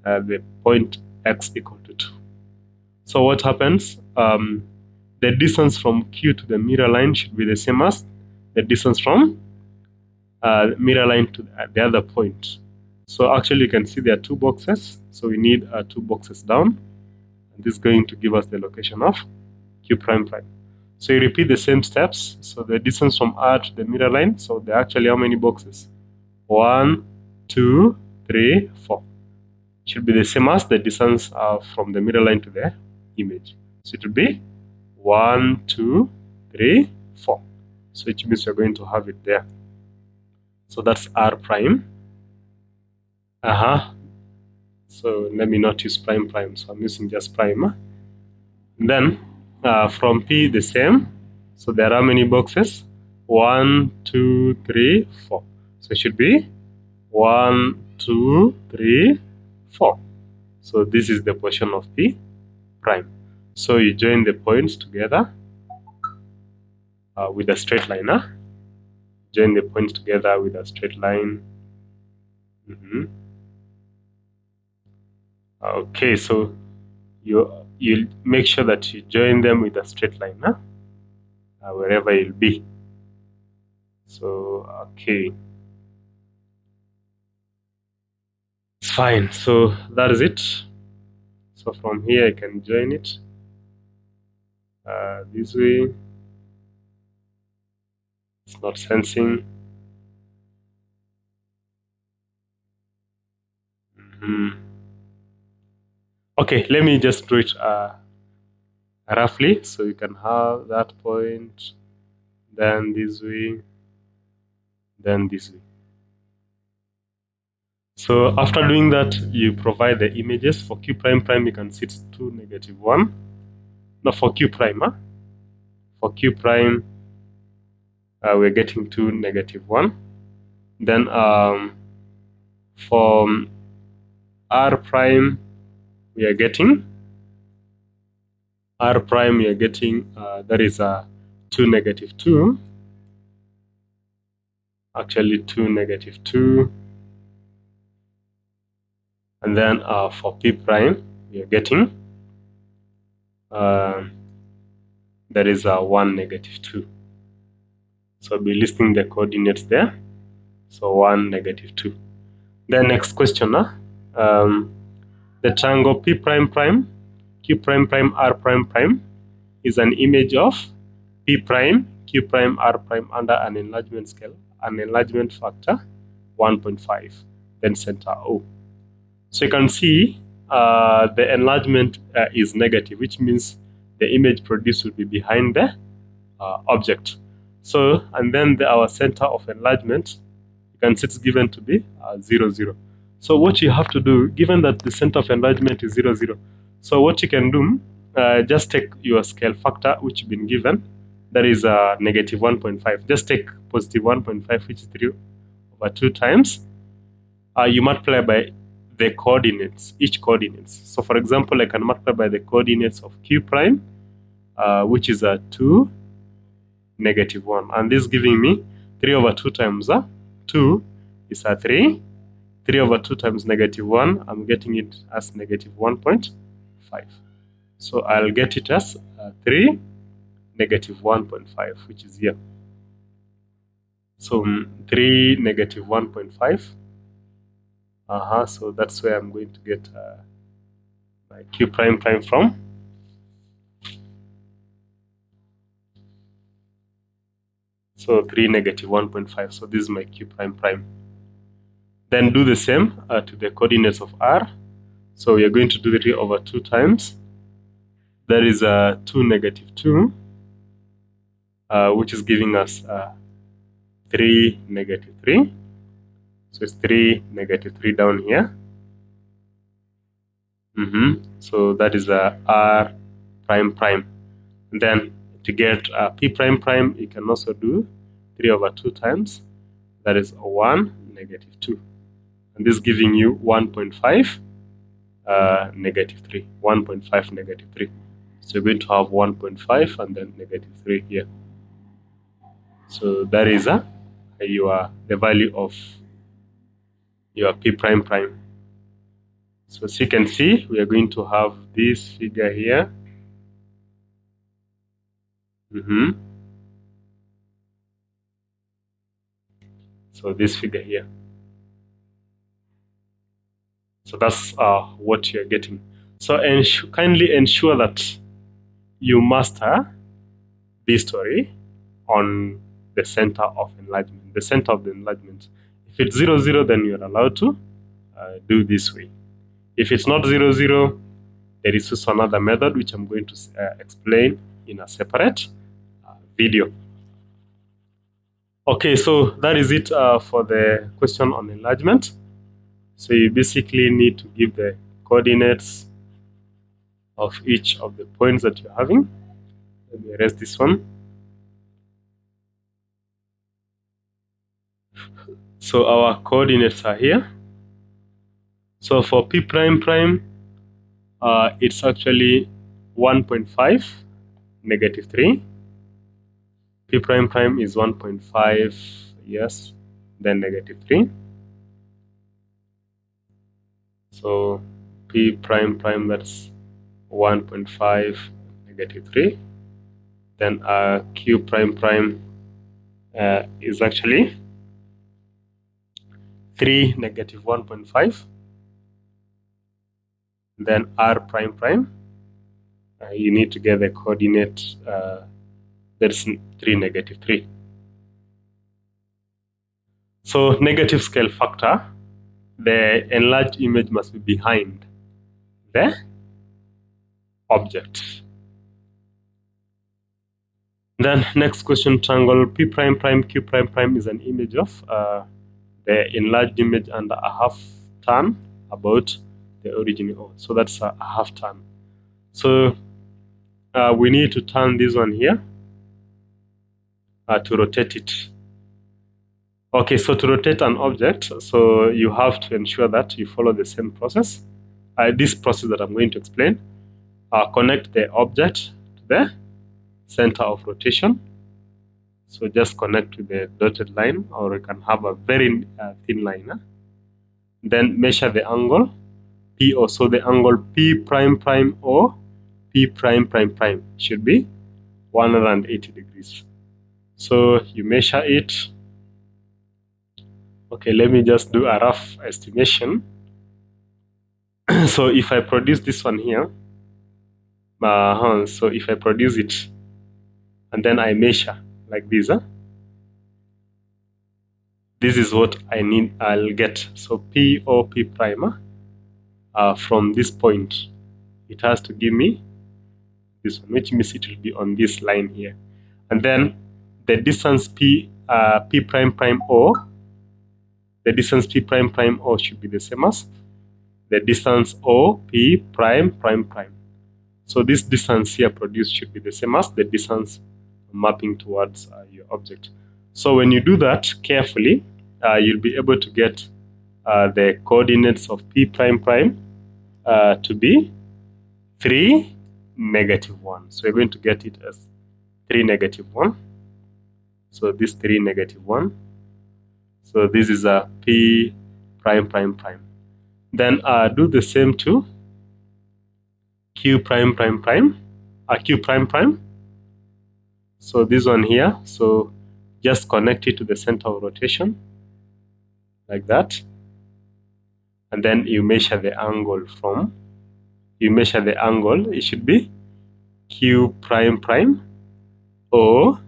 the point x equal to 2. So what happens? The distance from Q to the mirror line should be the same as the distance from mirror line to the other point. So actually you can see there are two boxes. So we need two boxes down. And this is going to give us the location of Q prime prime. So you repeat the same steps. So the distance from R to the mirror line. So there are actually how many boxes? 1, 2, 3, 4. Should be the same as the distance from the mirror line to the image. So it will be 1, 2, 3, 4. So which means you're going to have it there. So that's R prime. So let me not use prime prime. So I'm using just prime. Then from P the same. So there are many boxes. 1, 2, 3, 4. So it should be 1, 2, 3, 4. So this is the portion of P prime. So you join the points together with a straight line. Join the points together with a straight line. Okay, so you'll make sure that you join them with a straight line wherever you'll be. So okay, it's fine. So that is it. So from here I can join it this way. It's not sensing. Okay, let me just do it roughly, so you can have that point, then this way, then this way. So after doing that, you provide the images. For Q prime prime, you can see it's 2, -1. No, for Q prime, for Q prime, we're getting 2, -1. Then for R prime, we are getting R prime. We are getting that is 2, -2. Actually, 2, -2. And then for P prime, we are getting that is 1, -2. So I'll be listing the coordinates there. So 1, -2. The next question, the triangle P prime prime, Q prime prime, R prime prime is an image of P prime, Q prime, R prime under an enlargement scale, an enlargement factor 1.5, then center O. So you can see the enlargement is negative, which means the image produced will be behind the object. So, and then our center of enlargement, you can see it's given to be 0, 0. So what you have to do, given that the center of enlargement is 0, 0, so what you can do, just take your scale factor which you've been given, that is -1.5. Just take positive 1.5, which is 3 over 2 times. You multiply by the coordinates, each coordinates. So for example, I can multiply by the coordinates of Q prime, which is 2, -1, and this is giving me 3 over 2 times 2 is 3. 3 over 2 times -1, I'm getting it as -1.5. So I'll get it as 3, -1.5, which is here. So 3, -1.5. So that's where I'm going to get my Q prime prime from. So 3 negative 1.5. So this is my q prime prime. Then do the same to the coordinates of r. So we are going to do 3 over 2 times. That is 2 negative 2, which is giving us 3 negative 3. So it's 3 negative 3 down here. So that is r prime prime. And then to get p prime prime, you can also do 3 over 2 times. That is 1 negative 2. And this is giving you 1.5 negative 3. 1.5 negative 3. So you're going to have 1.5 and then negative 3 here. So that is the value of your p prime prime. So as you can see, we are going to have this figure here. So this figure here. So that's what you're getting. So kindly ensure that you master this story on the center of enlargement. The center of the enlargement. If it's 0, 0, then you're allowed to do this way. If it's not 0, 0, there is also another method which I'm going to explain in a separate video. Okay, so that is it for the question on enlargement. So you basically need to give the coordinates of each of the points that you're having. Let me erase this one. So our coordinates are here. So for p prime prime, it's actually 1.5 negative 3. P prime prime is 1.5, yes, then negative 3. So p prime prime, that's 1.5 negative 3. Then q prime prime is actually 3 negative 1.5. Then r prime prime, you need to get the coordinate that's 3 negative 3. So negative scale factor, the enlarged image must be behind the object. Then next question, triangle p prime prime q prime prime is an image of the enlarged image under a half turn about the origin O. So that's a half turn. So we need to turn this one here to rotate it. Okay, so to rotate an object, so you have to ensure that you follow the same process. This process that I'm going to explain. Connect the object to the center of rotation. So just connect to the dotted line, or you can have a very thin line. Then measure the angle PO. So the angle P prime prime O, P prime prime prime should be 180 degrees. So you measure it. Okay, let me just do a rough estimation. So if I produce this one here, so if I produce it and then I measure like this, this is what I'll get. So POP prime from this point, it has to give me this one, which means it will be on this line here. And then the distance P prime prime O, the distance P prime prime O should be the same as the distance O P prime prime prime. So this distance here produced should be the same as the distance mapping towards your object. So when you do that carefully, you'll be able to get the coordinates of P prime prime to be 3 negative 1. So we're going to get it as 3 negative 1. So this 3 negative 1. So this is a P prime prime prime. Then do the same to Q prime prime prime, Q prime prime. So this one here, so just connect it to the center of rotation like that. And then you measure the angle it should be Q prime prime O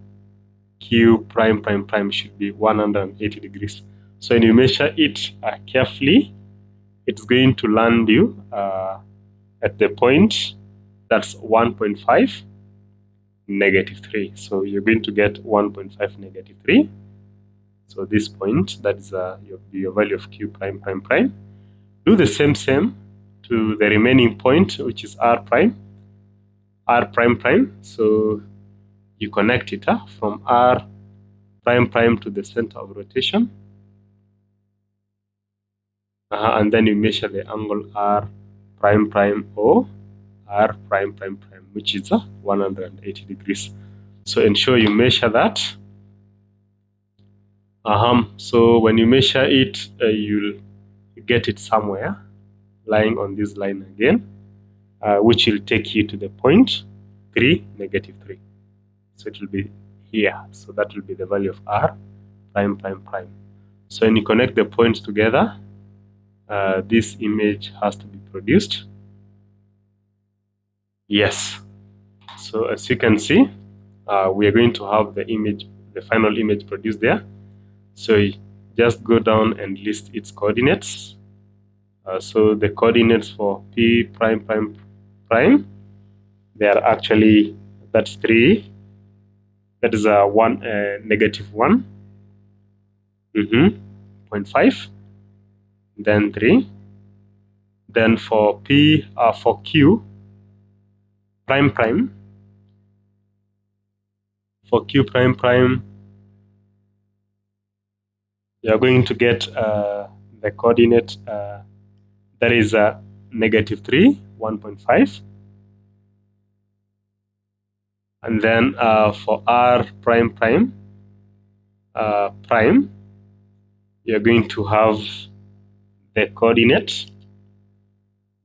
Q prime prime prime should be 180 degrees. So when you measure it carefully, it's going to land you at the point that's 1.5 negative 3. So you're going to get 1.5 negative 3. So this point, that is your value of Q prime prime prime. Do the same to the remaining point, which is R prime prime. So you connect it from R prime prime to the center of rotation, and then you measure the angle R prime prime or R prime prime prime, which is 180 degrees. So ensure you measure that. So when you measure it, you'll get it somewhere lying on this line again, which will take you to the point 3 negative 3. So it will be here. So that will be the value of R prime prime prime. So when you connect the points together, this image has to be produced. Yes. So as you can see, we are going to have the image, the final image produced there. So you just go down and list its coordinates. So the coordinates for P prime prime prime, they are actually, that's 3. That is negative 1, 0.5, then 3. Then for for Q prime prime, for Q prime prime, you are going to get the coordinate that is negative 3, 1.5. And then for R prime prime, you're going to have the coordinate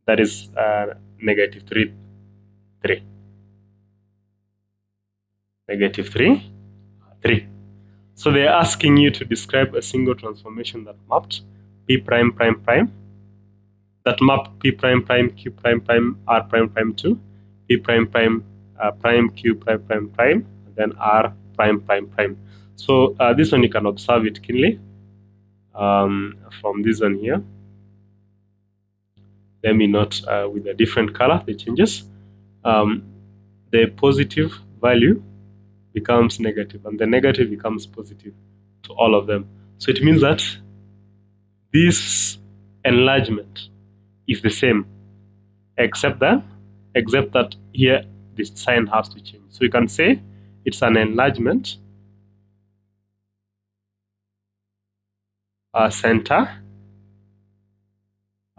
that is negative 3, 3. Negative 3, 3. So they're asking you to describe a single transformation that mapped P prime prime prime, that mapped P prime prime Q prime prime R prime prime to P prime prime prime Q prime prime prime, and then R prime prime prime. So this one you can observe it keenly from this one here. Let me note with a different color the changes. The positive value becomes negative and the negative becomes positive to all of them. So it means that this enlargement is the same, except that here this sign has to change. So you can say it's an enlargement center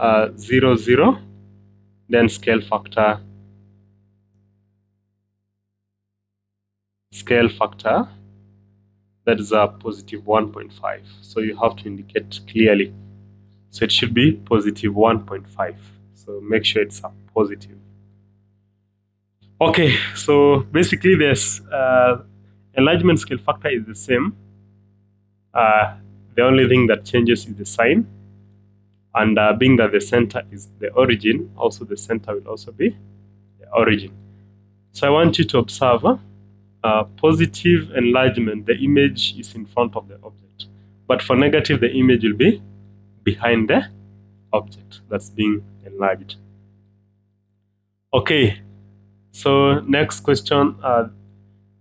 0 0, then scale factor that is a positive 1.5. So you have to indicate clearly. So it should be positive 1.5. So make sure it's a positive. Okay, so basically this enlargement scale factor is the same. The only thing that changes is the sign. And being that the center is the origin, also the center will also be the origin. So I want you to observe positive enlargement, the image is in front of the object. But for negative, the image will be behind the object that's being enlarged. Okay, so next question.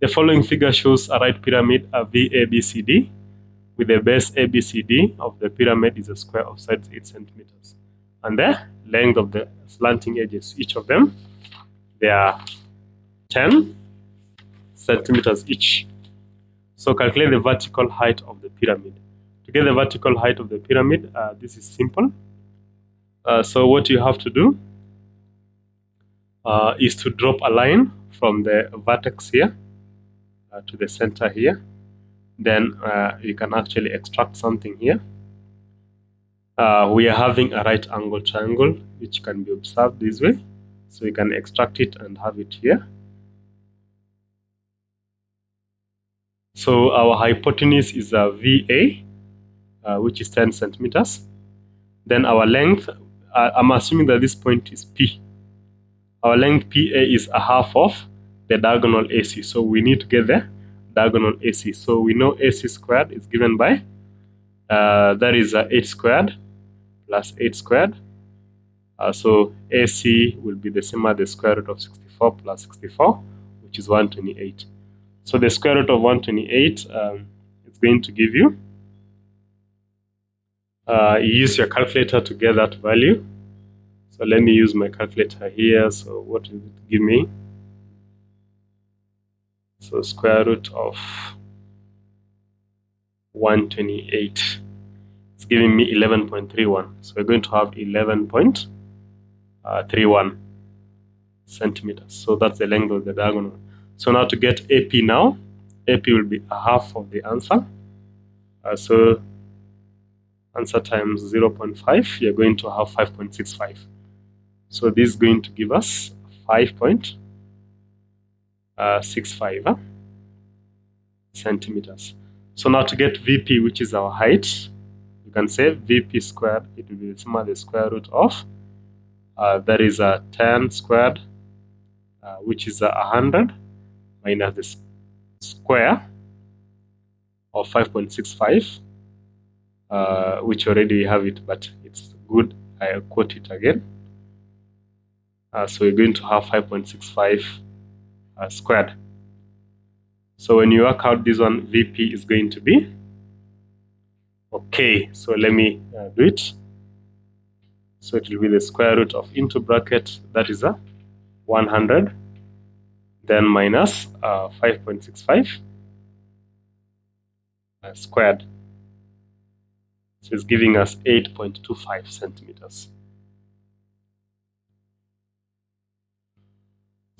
The following figure shows a right pyramid, a VABCD, with the base ABCD of the pyramid is a square of sides 8 centimeters. And the length of the slanting edges, each of them, they are 10 centimeters each. So calculate the vertical height of the pyramid. To get the vertical height of the pyramid, this is simple. So what you have to do is to drop a line from the vertex here to the center here. Then you can actually extract something here. We are having a right angle triangle, which can be observed this way. So you can extract it and have it here. So our hypotenuse is a VA, which is 10 centimeters. Then our length, I'm assuming that this point is P. Our length PA is a half of the diagonal AC. So we need to get the diagonal AC. So we know AC squared is given by, that is 8 squared plus 8 squared. So AC will be the same as the square root of 64 plus 64, which is 128. So the square root of 128 is going to give you, you use your calculator to get that value. So let me use my calculator here. So what will it give me? So square root of 128. It's giving me 11.31. So we're going to have 11.31 centimeters. So that's the length of the diagonal. So now to get AP now, AP will be a half of the answer. So answer times 0.5, you're going to have 5.65. So this is going to give us 5.65 centimeters. So now to get VP, which is our height, you can say VP squared, it will be the same as the square root of, that is 10 squared, which is 100, minus the square of 5.65, which already have it, but it's good I quote it again. So we're going to have 5.65 squared. So when you work out this one, VP is going to be, okay, so let me do it. So it will be the square root of, into bracket, that is 100, then minus 5.65 squared. So it's giving us 8.25 centimeters.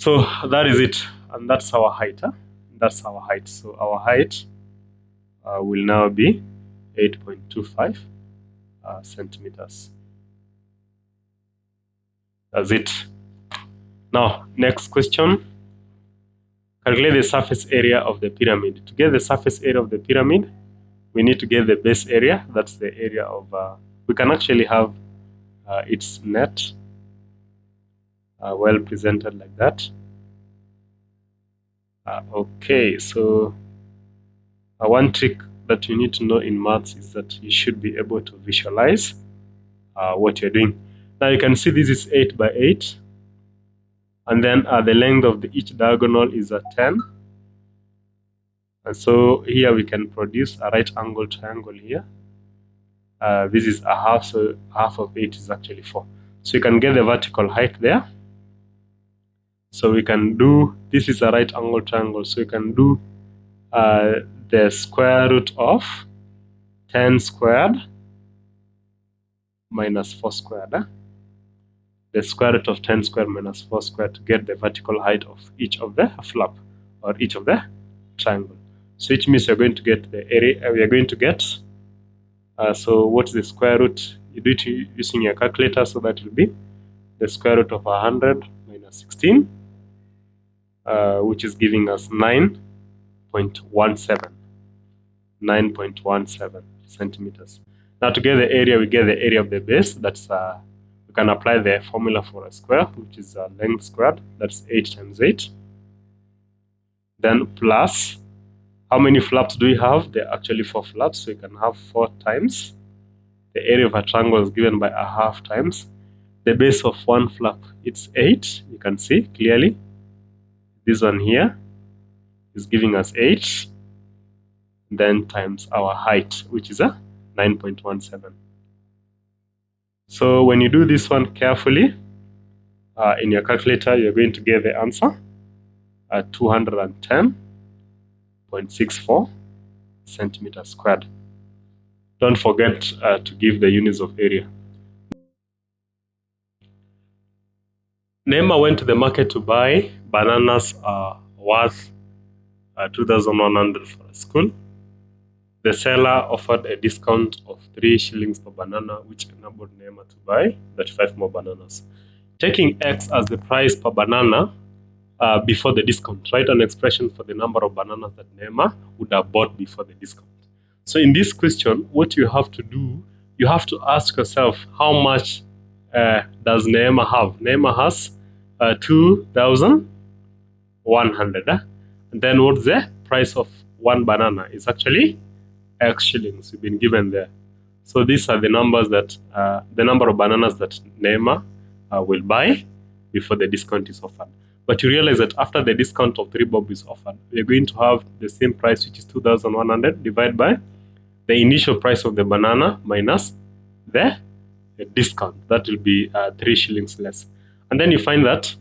So that is it, and that's our height. That's our height. So our height will now be 8.25 centimeters. That's it. Now, next question. Calculate the surface area of the pyramid. To get the surface area of the pyramid, we need to get the base area. That's the area of, we can actually have its net well presented like that. Okay, so one trick that you need to know in maths is that you should be able to visualize what you're doing. Now you can see this is 8 by 8, and then the length of each diagonal is 10. And so here we can produce a right angle triangle here. This is a half, so half of 8 is actually 4. So you can get the vertical height there. So we can do, this is a right angle triangle, so you can do the square root of 10 squared minus 4 squared. The square root of 10 squared minus 4 squared to get the vertical height of each of the flap, or each of the triangle. So which means you're going to get the area, we are going to get, so what's the square root? You do it using your calculator, so that will be the square root of 100 minus 16, which is giving us 9.17 centimeters. Now to get the area, we get the area of the base. That's we can apply the formula for a square, which is length squared. That's 8 times 8. Then plus, how many flaps do we have? There are actually 4 flaps, so you can have 4 times the area of a triangle is given by a half times the base of one flap. It's 8. You can see clearly. This one here is giving us 8, then times our height, which is 9.17. So when you do this one carefully in your calculator, you're going to get the answer at 210.64 centimeters squared. Don't forget to give the units of area. Neema went to the market to buy bananas worth 2,100 for a school. The seller offered a discount of 3 shillings per banana, which enabled Neema to buy 35 more bananas. Taking X as the price per banana before the discount, write an expression for the number of bananas that Neema would have bought before the discount. So in this question, what you have to do, you have to ask yourself, how much does Neema have? Neema has 2,100. And then what's the price of one banana is actually X shillings. You've been given there. So these are the numbers that the number of bananas that Neema will buy before the discount is offered. But you realize that after the discount of 3 bob is offered, we're going to have the same price, which is 2,100 divided by the initial price of the banana minus the discount. That will be 3 shillings less. And then you find that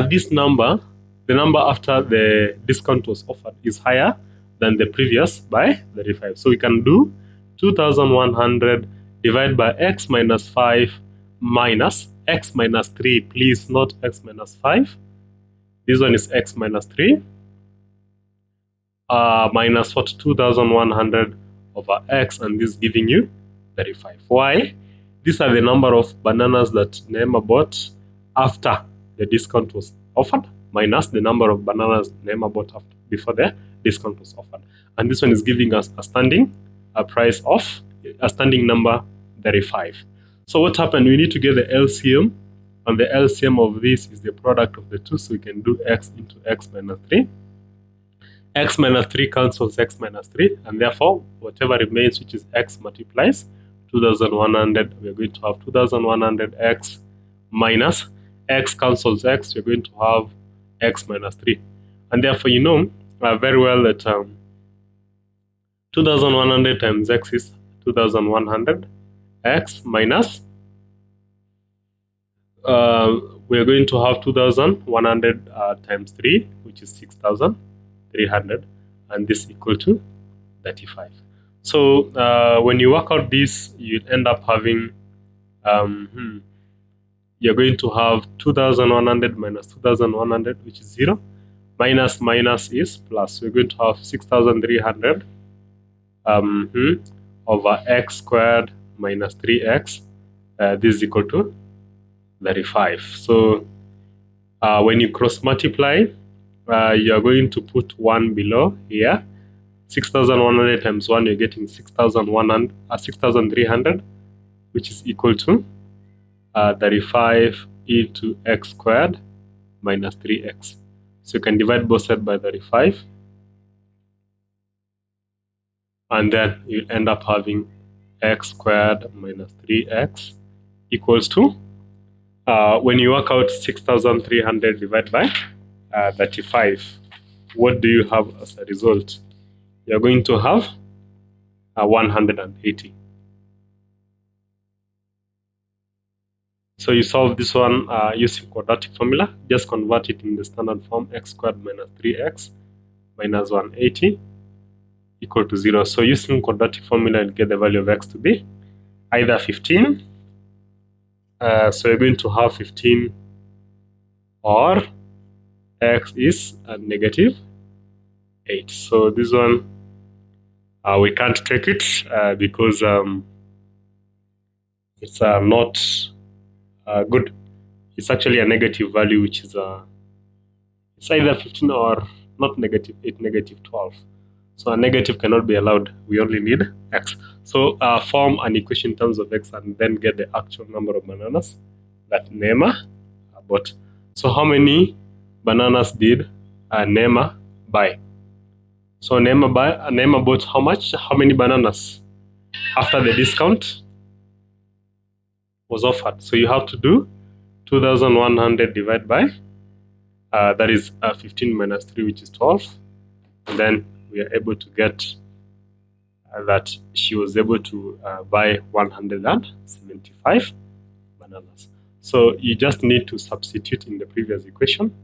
this number, the number after the discount was offered, is higher than the previous by 35. So we can do 2,100 divided by x minus 5 minus x minus 3. Please, not x minus 5. This one is x minus 3 minus what, 2,100 over x, and this is giving you 35. Why? These are the number of bananas that Neema bought after the discount was offered minus the number of bananas Neema bought after, before the discount was offered. And this one is giving us a standing price of a standing number 35. So what happened? We need to get the LCM, and the LCM of this is the product of the two, so we can do x into x minus 3. X minus 3 cancels x minus 3, and therefore whatever remains, which is x multiplies 2,100, we're going to have 2,100x minus x cancels x, we're going to have x minus 3. And therefore you know very well that 2,100 times x is 2,100, x minus we're going to have 2,100 times 3, which is 6,300, and this equal to 35. So when you work out this, you end up having you're going to have 2,100 minus 2,100, which is 0, minus minus is plus. We're going to have 6,300 over x squared minus 3x. This is equal to 35. So when you cross multiply, you're going to put 1 below here. 6,100 times 1, you're getting 6,300, which is equal to 35 into x squared minus 3x. So you can divide both sides by 35, and then you'll end up having x squared minus 3x equals to, when you work out 6,300 divided by 35, what do you have as a result? You're going to have 180. So you solve this one using quadratic formula. Just convert it in the standard form: x squared minus 3x minus 180 equal to 0. So using quadratic formula, you'll get the value of x to be either 15. So you're going to have 15, or x is negative 8. So this one we can't take it because it's not good. It's actually a negative value, which is it's either 15 or not negative 8, negative 12. So a negative cannot be allowed. We only need x. So form an equation in terms of x and then get the actual number of bananas that Neema bought. So how many bananas did Neema buy? So Neema bought how much? How many bananas after the discount was offered? So you have to do 2,100 divided by that is 15 minus 3, which is 12. And then we are able to get that she was able to buy 175 bananas. So you just need to substitute in the previous equation,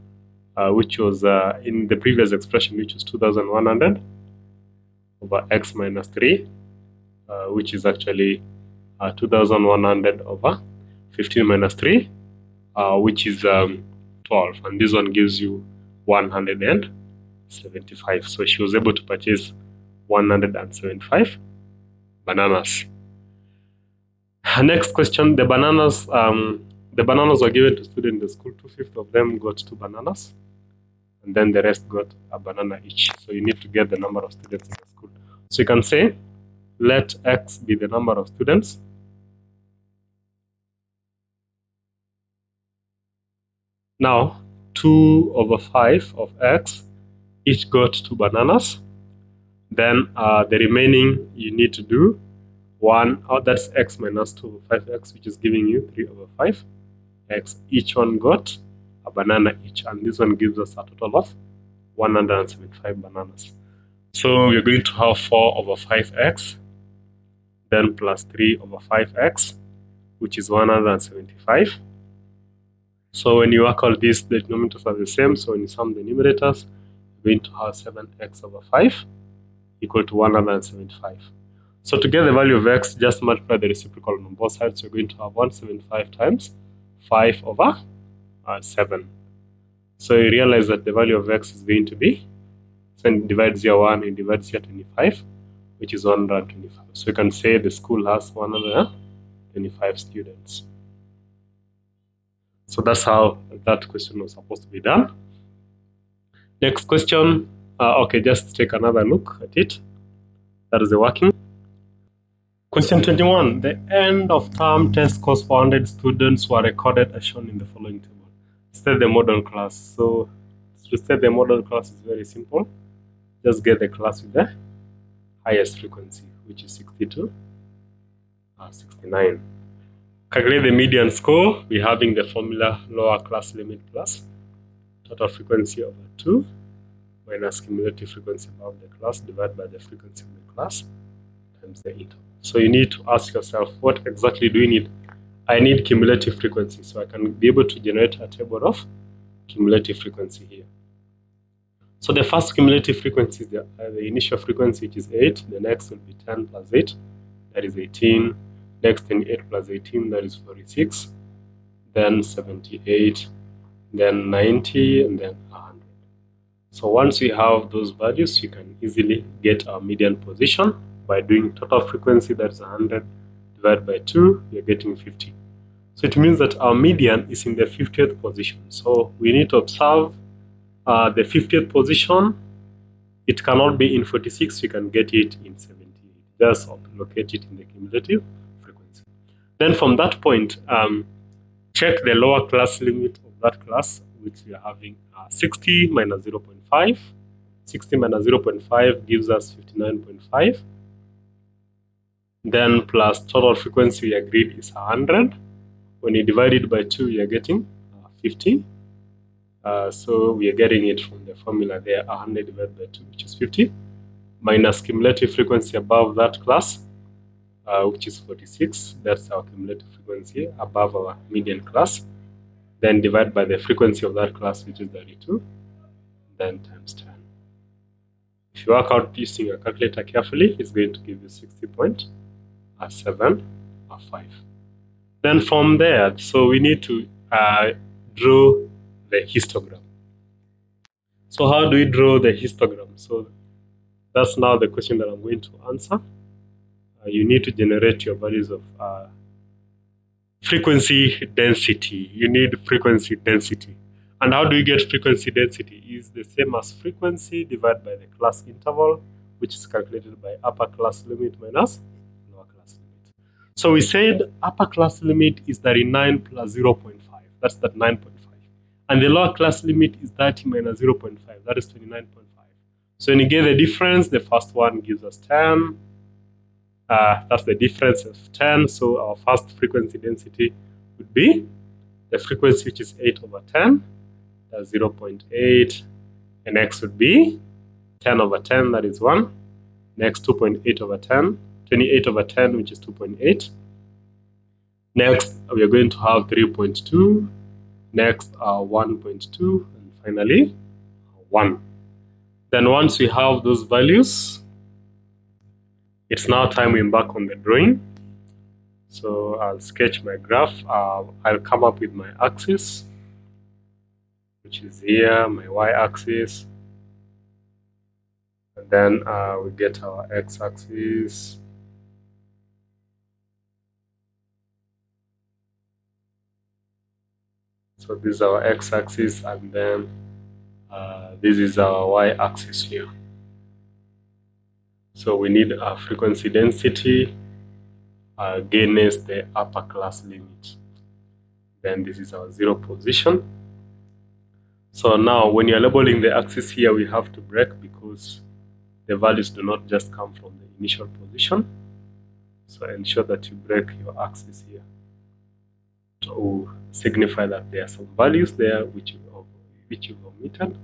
which was in the previous expression, which was 2,100 over x minus 3, which is actually 2,100 over 15 minus 3, which is 12. And this one gives you 175. So she was able to purchase 175 bananas. Next question: the bananas were given to students in the school. 2/5 of them got 2 bananas, and then the rest got a banana each. So you need to get the number of students in the school. So you can say, let x be the number of students. Now 2/5 of x each got 2 bananas. Then the remaining you need to do 1, that's x minus 2 over 5x, which is giving you 3 over 5 x. Each one got a banana each, and this one gives us a total of 175 bananas. So we're going to have 4 over 5x, then plus 3 over 5x, which is 175. So when you work out this, the denominators are the same. So when you sum the numerators, you're going to have 7x over 5 equal to 175. So to get the value of x, just multiply the reciprocal on both sides. So you're going to have 175 times 5 over 7. So you realize that the value of x is going to be, so it divides here 1, it divides here 25, which is 125. So you can say the school has 125 students. So that's how that question was supposed to be done. Next question, okay, just take another look at it. That is the working. Question 21, the end of term test scores for 100 students were recorded as shown in the following table. State the model class. So to state the model class is very simple. Just get the class with the highest frequency, which is 62, 69. Calculate the median score. We're having the formula lower class limit plus total frequency over 2 minus cumulative frequency above the class divided by the frequency of the class times the interval. So you need to ask yourself, what exactly do you need? I need cumulative frequency, so I can be able to generate a table of cumulative frequency here. So the first cumulative frequency is the initial frequency, which is 8. The next will be 10 plus 8, that is 18. Next, 8 plus 18, that is 46. Then 78, then 90, and then 100. So once we have those values, we can easily get our median position by doing total frequency, that's 100 divided by 2, we are getting 50. So it means that our median is in the 50th position. So we need to observe the 50th position. It cannot be in 46, we can get it in 78. Just locate it in the cumulative frequency. Then from that point, check the lower class limit of that class, which we are having 60 minus 0.5. 60 minus 0.5 gives us 59.5. Then plus total frequency we agreed is 100. When you divide it by 2, we are getting 50. So we are getting it from the formula there, 100 divided by 2, which is 50, minus cumulative frequency above that class, which is 46. That's our cumulative frequency above our median class. Then divide by the frequency of that class, which is 32, then times 10. If you work out using a calculator carefully, it's going to give you 60.755. Then from there, so we need to draw the histogram. So how do we draw the histogram? So that's now the question that I'm going to answer. You need to generate your values of frequency density. You need frequency density. And how do you get frequency density? Is the same as frequency divided by the class interval, which is calculated by upper class limit minus lower class limit. So we said upper class limit is 39 plus 0.5. That's that 9.5. And the lower class limit is 30 minus 0.5. That is 29.5. So when you get the difference, the first one gives us 10. That's the difference of 10. So our first frequency density would be the frequency, which is 8 over 10. That's 0.8. And next would be 10 over 10, that is 1. Next, 2.8 over 10. 28 over 10, which is 2.8. Next, we are going to have 3.2. Next, 1.2. And finally, 1. Then once we have those values, it's now time we embark on the drawing. So I'll sketch my graph. I'll come up with my axis, which is here, my y-axis. And then we get our x-axis. So this is our x-axis, and then this is our y-axis here. So we need a frequency density against the upper class limit. Then this is our 0 position. So now when you're labeling the axis here, we have to break because the values do not just come from the initial position. So ensure that you break your axis here to signify that there are some values there which you've omitted.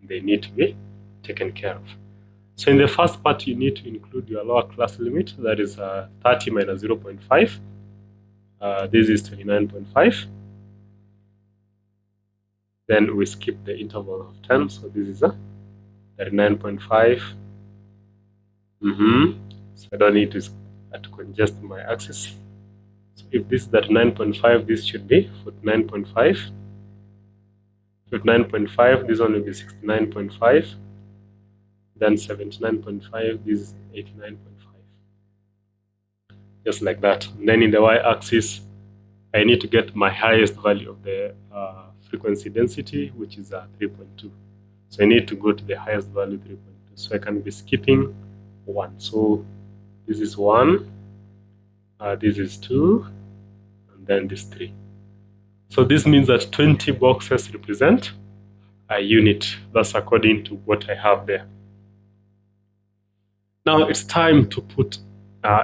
They need to be taken care of. So in the first part, you need to include your lower class limit, that is 30 minus 0.5. This is 29.5. Then we skip the interval of 10, so this is 39.5. So I don't need to congest my axis. So if this is 39.5, this should be 49.5. 59.5, this one will be 69.5. Then 79.5, this is 89.5. Just like that. And then in the y-axis, I need to get my highest value of the frequency density, which is 3.2. So I need to go to the highest value, 3.2. So I can be skipping 1. So this is 1, this is 2, and then this 3. So this means that 20 boxes represent a unit. That's according to what I have there. Now it's time to put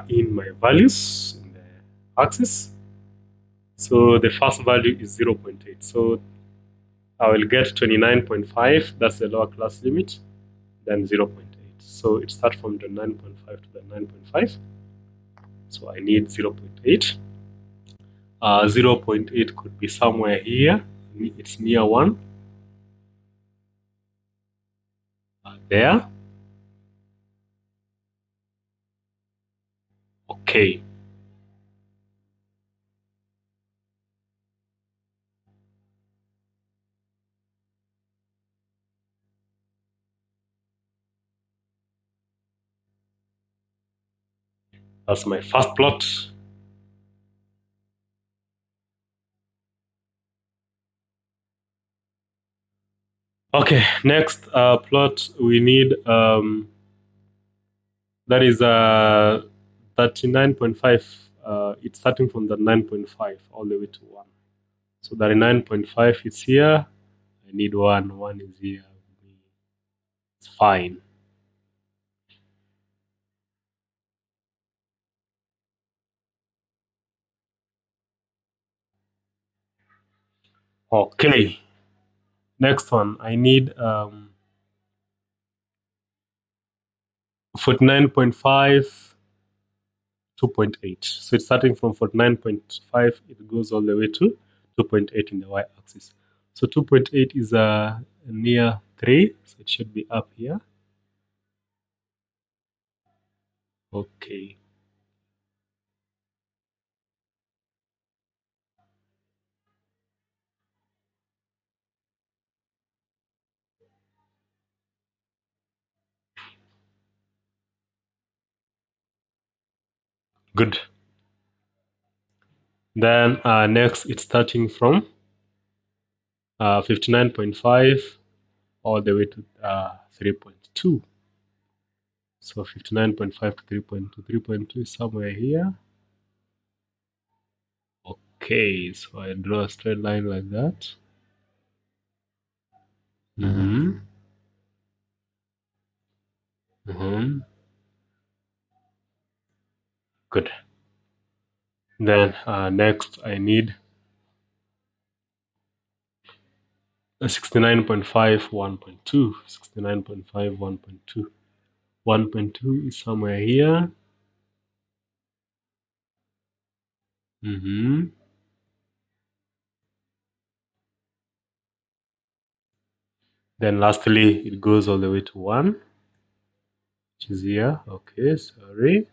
in my values in the axis. So the first value is 0.8. So I will get 29.5, that's the lower class limit, then 0.8. So it starts from the 9.5 to the 9.5. So I need 0.8. 0.8 could be somewhere here. It's near 1. There. Okay. That's my first plot. Okay, next plot we need that is 39.5. It's starting from the 9.5 all the way to 1. So 39.5 is here. I need 1. 1 is here. It's fine. Okay. Next one, I need 49.5, 2.8. So it's starting from 49.5, it goes all the way to 2.8 in the y-axis. So 2.8 is near 3, so it should be up here. Okay. Good. Then next, it's starting from 59.5 all the way to 3.2. So 59.5 to 3.2. 3.2 is somewhere here. Okay, so I draw a straight line like that. Mm-hmm. Mm-hmm. Good. Then next I need a 69.5, 1.2. 69.5, 1.2. 1.2 is somewhere here. Mm-hmm. Then lastly, it goes all the way to 1, which is here. Okay, sorry.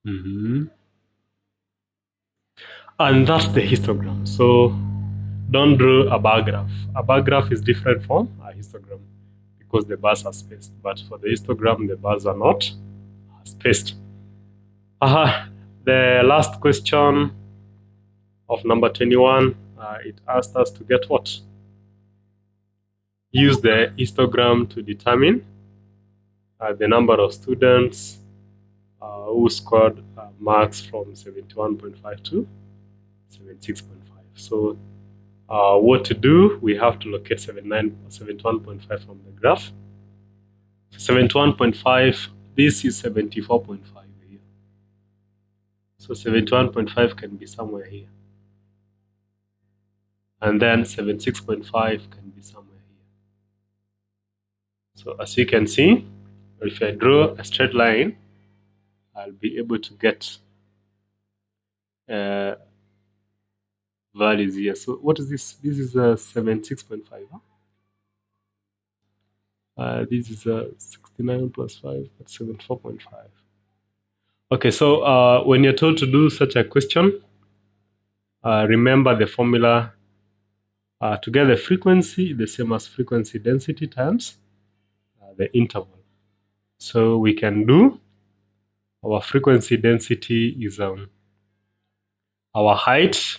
Mm-hmm. And that's the histogram. So don't draw a bar graph. A bar graph is different from a histogram because the bars are spaced. But for the histogram, the bars are not spaced. The last question of number 21, it asked us to get what? Use the histogram to determine the number of students who scored marks from 71.5 to 76.5. So What to do? We have to locate 71.5 from the graph. 71.5, this is 74.5 here. So 71.5 can be somewhere here. And then 76.5 can be somewhere here. So as you can see, if I draw a straight line, I'll be able to get uh, values here. So what is this? This is 76.5. This is 69 plus 5, that's 74.5. Okay, so when you're told to do such a question, remember the formula to get the frequency, the same as frequency density times the interval. So we can do our frequency density is our height.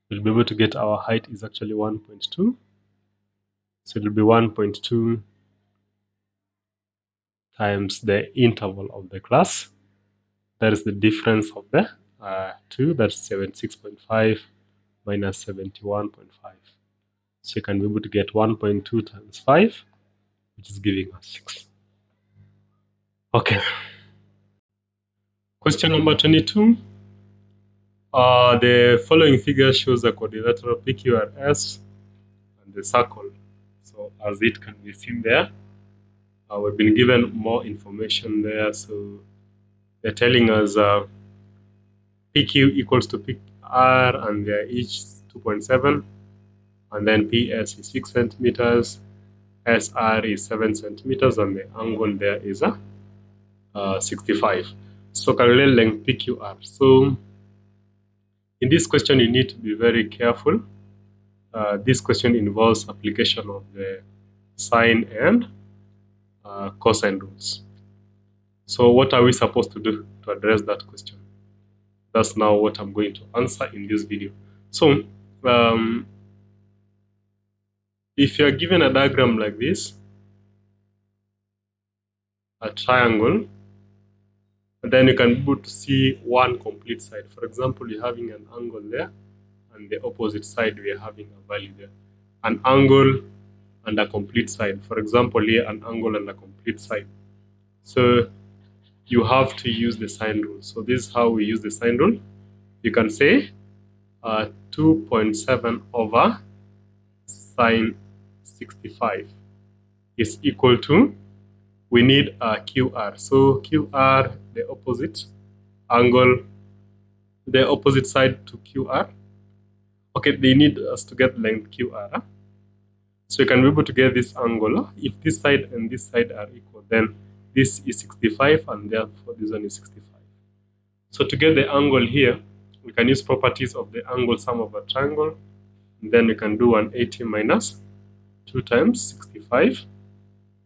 We'll be able to get our height is actually 1.2. So it will be 1.2 times the interval of the class. That is the difference of the two. That's 76.5 minus 71.5. So you can be able to get 1.2 times 5, which is giving us 6. Okay. Question number 22. The following figure shows the quadrilateral PQRS and the circle. So as it can be seen there, we've been given more information there. So they're telling us PQ equals to PR and they're each 2.7, and then PS is 6 centimeters, SR is 7 centimeters, and the angle there is 65. So calculate length PQR. So in this question, you need to be very careful. This question involves application of the sine and cosine rules. So what are we supposed to do to address that question? That's now what I'm going to answer in this video. So if you're given a diagram like this, a triangle, and then you can be able to see one complete side. For example, you're having an angle there, and the opposite side we are having a value there. An angle and a complete side. For example, here an angle and a complete side. So you have to use the sine rule. So this is how we use the sine rule. You can say 2.7 over sine 65 is equal to, we need QR. So QR, the opposite angle, the opposite side to QR. Okay, they need us to get length QR. So you can be able to get this angle. If this side and this side are equal, then this is 65 and therefore this one is 65. So to get the angle here, we can use properties of the angle sum of a triangle. And then we can do 180 minus 2 times 65,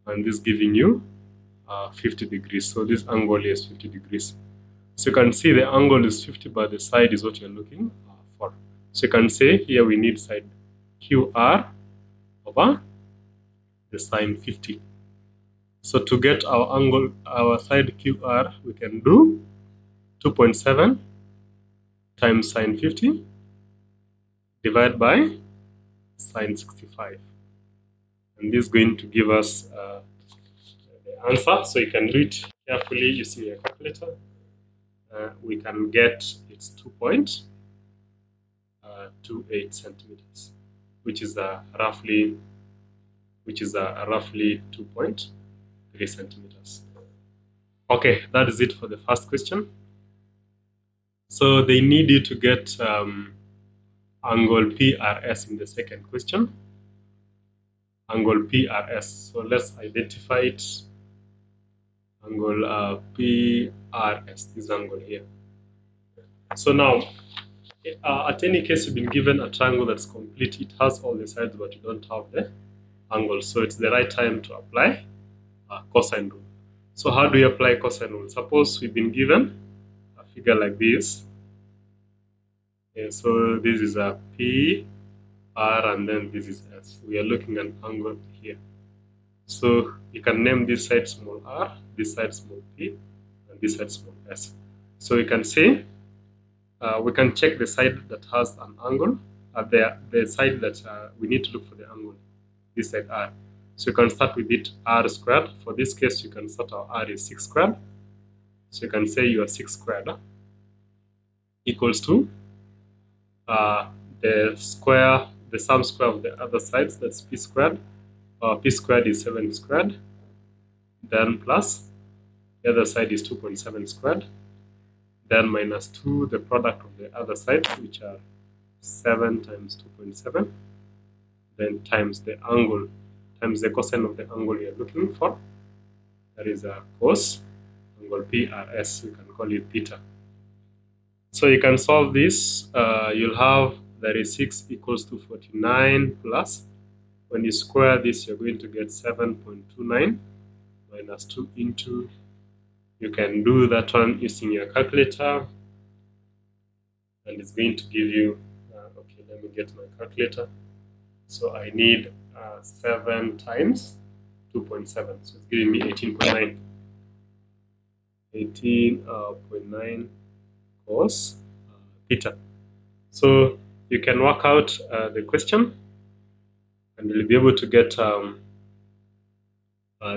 and this giving you 50 degrees. So this angle here is 50 degrees. So you can see the angle is 50, but the side is what you're looking for. So you can say here we need side QR over the sine 50. So to get our angle, our side QR, we can do 2.7 times sine 50 divided by sine 65. And this is going to give us the answer. So you can do it carefully using your calculator. We can get it's 2.28 centimeters, which is roughly 2.3 centimeters. Okay, that is it for the first question. So they need you to get angle PRS in the second question. Angle PRS. So let's identify it. Angle PRS, this angle here. So now, at any case, you've been given a triangle that's complete. It has all the sides, but you don't have the angle. So it's the right time to apply cosine rule. So how do you apply cosine rule? Suppose we've been given a figure like this. Okay, so this is a P, R, and then this is S. We are looking at an angle here. So you can name this side small r, this side small p, and this side small s. So we can say, we can check the side that has an angle. at the side that we need to look for the angle, this side r. So you can start with it r squared. For this case, you can start our r is 6 squared. So you can say your 6 squared equals to the square, the sum square of the other sides, that's p squared. P squared is 7 squared, then plus the other side is 2.7 squared, then minus 2 the product of the other sides, which are 7 times 2.7, then times the angle, times the cosine of the angle you're looking for, that is a cos angle PRS, we can call it theta. So you can solve this. You'll have that is 6 equals to 49 plus, when you square this, you're going to get 7.29 minus 2 into, you can do that one using your calculator, and it's going to give you, okay, let me get my calculator. So I need 7 times 2.7, so it's giving me 18.9. 18.9 cos theta. So you can work out the question, and you'll be able to get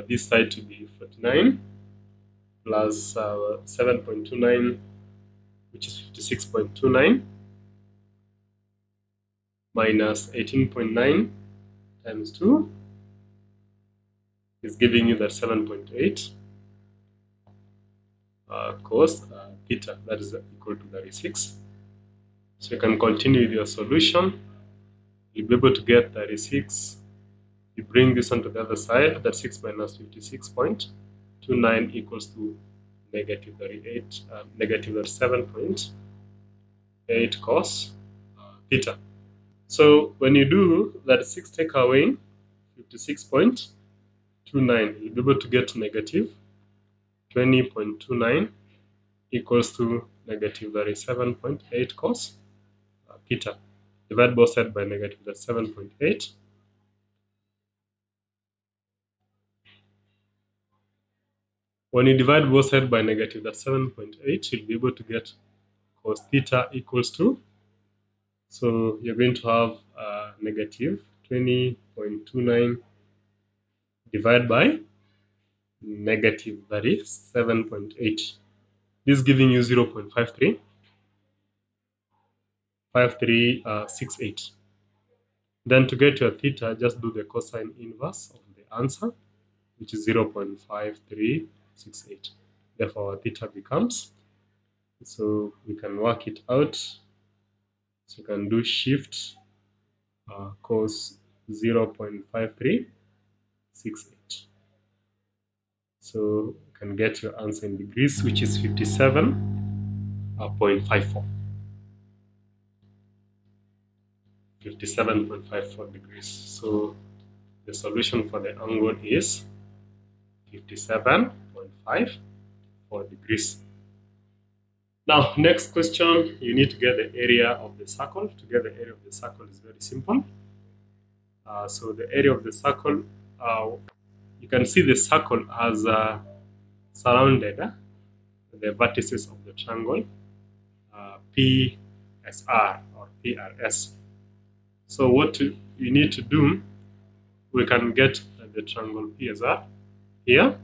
this side to be 49 plus 7.29, which is 56.29, minus 18.9 times 2 is giving you that 7.8 cos theta, that is equal to 36. So you can continue with your solution. You'll be able to get 36. You bring this onto the other side, that 6 minus 56.29 equals to negative 38, negative 37.8 cos theta. So when you do that 6 take away 56.29, you'll be able to get negative 20.29 equals to negative 37.8 cos theta. Divide both sides by negative 7.8. When you divide both sides by negative 7.8, you'll be able to get cos theta equals to, so you're going to have negative 20.29 divided by negative 37.8. This is giving you 0.5368. Then to get your theta, just do the cosine inverse of the answer, which is 0.5368. Therefore, our theta becomes, so we can work it out. So you can do shift cos 0.5368. So you can get your answer in degrees, which is 57.54. 57.54 degrees. So the solution for the angle is 57.54 degrees. Now, next question, you need to get the area of the circle. To get the area of the circle is very simple. So the area of the circle, you can see the circle has surrounded the vertices of the triangle PSR or PRS. So what you need to do, we can get the triangle PSR here.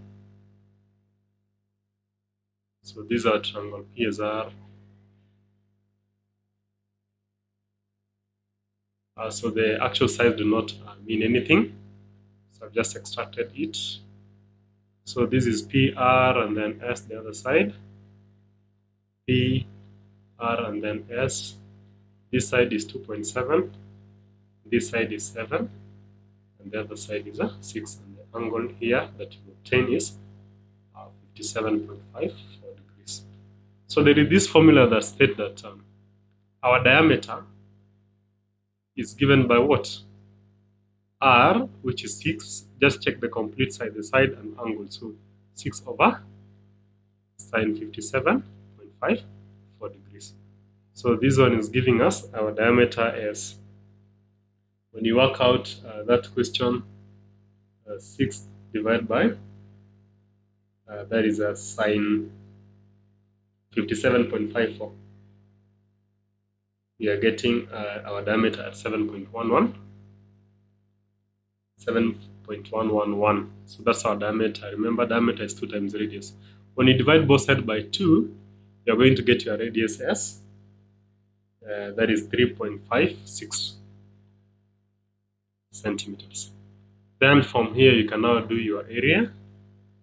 So these are triangle PSR. So the actual sides do not mean anything. So I've just extracted it. So this is PR and then S the other side. PR and then S. This side is 2.7. This side is 7. And the other side is 6. And the angle here that you obtain is 57.54 degrees. So there is this formula that states that our diameter is given by what? R, which is 6. Just check the complete side, the side and angle. So 6 over sine 57.54 degrees. So this one is giving us our diameter as, when you work out that question, 6 divided by, that is a sine 57.54. we are getting our diameter at 7.11. 7.111. So that's our diameter. Remember, diameter is 2 times radius. When you divide both sides by 2, you're going to get your radius as that is 3.56 centimeters. Then from here, you can now do your area.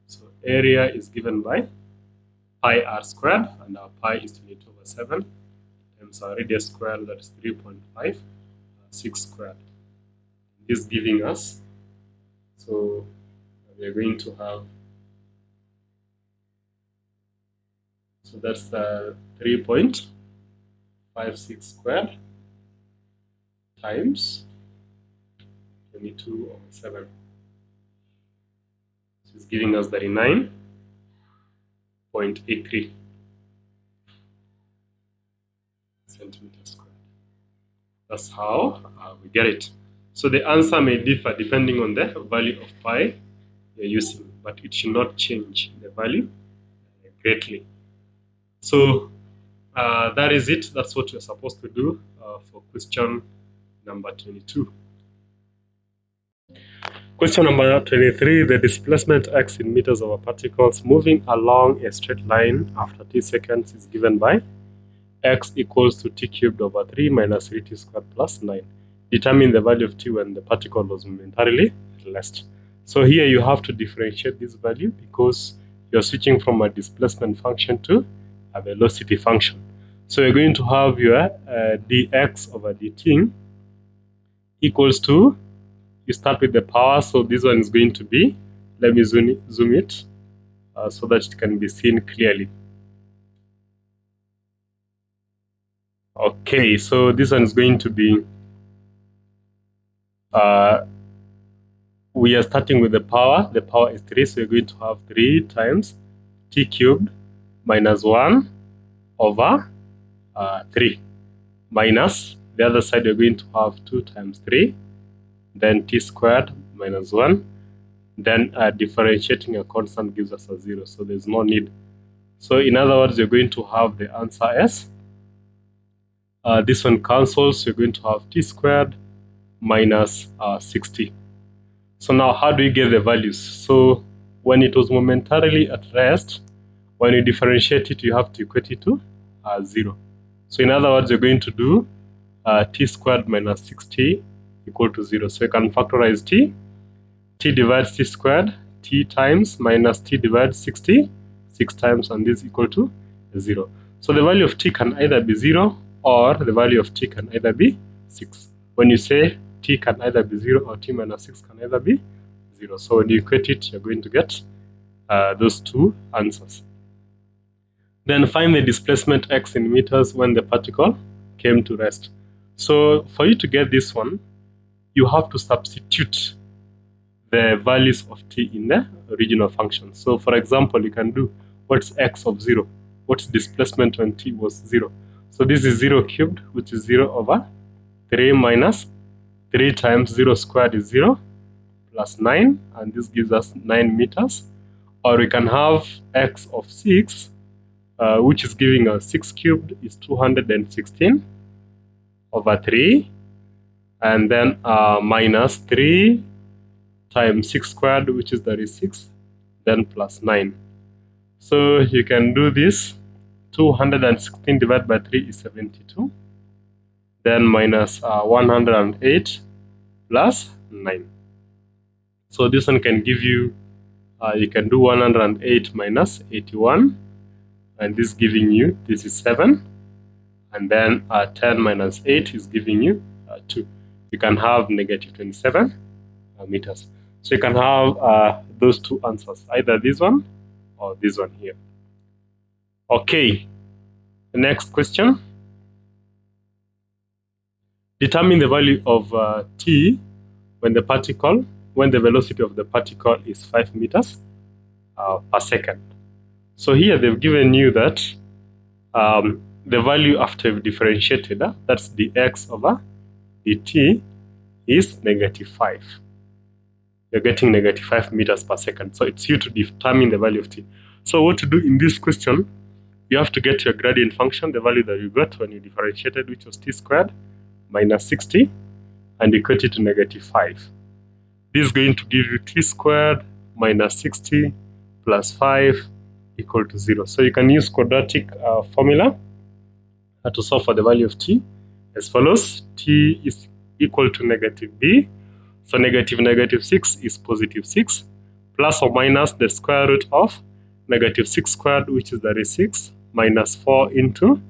So area is given by pi r squared, and our pi is 22/7 times our radius squared, that is 3.56 squared. This is giving us, so we are going to have, so that's 3.56 squared times 22/7. So it's giving us 39.83 centimeters squared. That's how we get it. So the answer may differ depending on the value of pi you're using, but it should not change the value greatly. So that is it. That's what you're supposed to do for question number 22. Question number 23, the displacement x in meters of particles moving along a straight line after t seconds is given by x equals to t cubed over 3 minus 3t squared plus 9. Determine the value of t when the particle was momentarily at rest. So here you have to differentiate this value because you're switching from a displacement function to a velocity function. So you're going to have your dx over dt equals to, you start with the power, so this one is going to be, let me zoom it so that it can be seen clearly. Okay, so this one is going to be, we are starting with the power is 3, so we're going to have 3 times t cubed minus 1 over 3 minus, the other side we're going to have 2 times 3, then t squared minus 1, then differentiating a constant gives us a 0, so there's no need. So in other words, you're going to have the answer as, this one cancels, you're going to have t squared minus 60. So now how do you get the values? So when it was momentarily at rest, when you differentiate it, you have to equate it to 0. So in other words, you're going to do t squared minus 60 equal to 0. So you can factorize t divides t squared, t times minus t divides 60, 6 times, and this equal to 0. So the value of t can either be 0 or the value of t can either be 6. When you say t can either be 0 or t minus 6 can either be 0. So when you equate it, you're going to get those two answers. Then find the displacement x in meters when the particle came to rest. So for you to get this one, you have to substitute the values of t in the original function. So for example, you can do, what's x of 0? What's displacement when t was 0? So this is 0 cubed, which is 0 over 3 minus 3 times 0 squared is 0 plus 9, and this gives us 9 meters. Or we can have x of 6, which is giving us 6 cubed is 216 over 3, and then minus 3 times 6 squared, which is 36, then plus 9. So you can do this, 216 divided by 3 is 72, then minus 108 plus 9. So this one can give you, you can do 108 minus 81, and this giving you, this is 7, and then 10 minus 8 is giving you 2. You can have negative 27 meters. So you can have those two answers, either this one or this one here. Okay, the next question. Determine the value of t when the velocity of the particle is 5 meters per second. So here they've given you that the value after you've differentiated, that's dx over dt, is -5. You're getting -5 meters per second. So it's you to determine the value of t. So what to do in this question, you have to get your gradient function, the value that you got when you differentiated, which was t squared minus 60, and equate it to negative 5. This is going to give you t squared minus 60 plus 5 equal to 0. So you can use quadratic formula to solve for the value of t as follows. T is equal to negative b. So negative 6 is positive 6, plus or minus the square root of negative 6 squared, which is that is 6, minus 4 into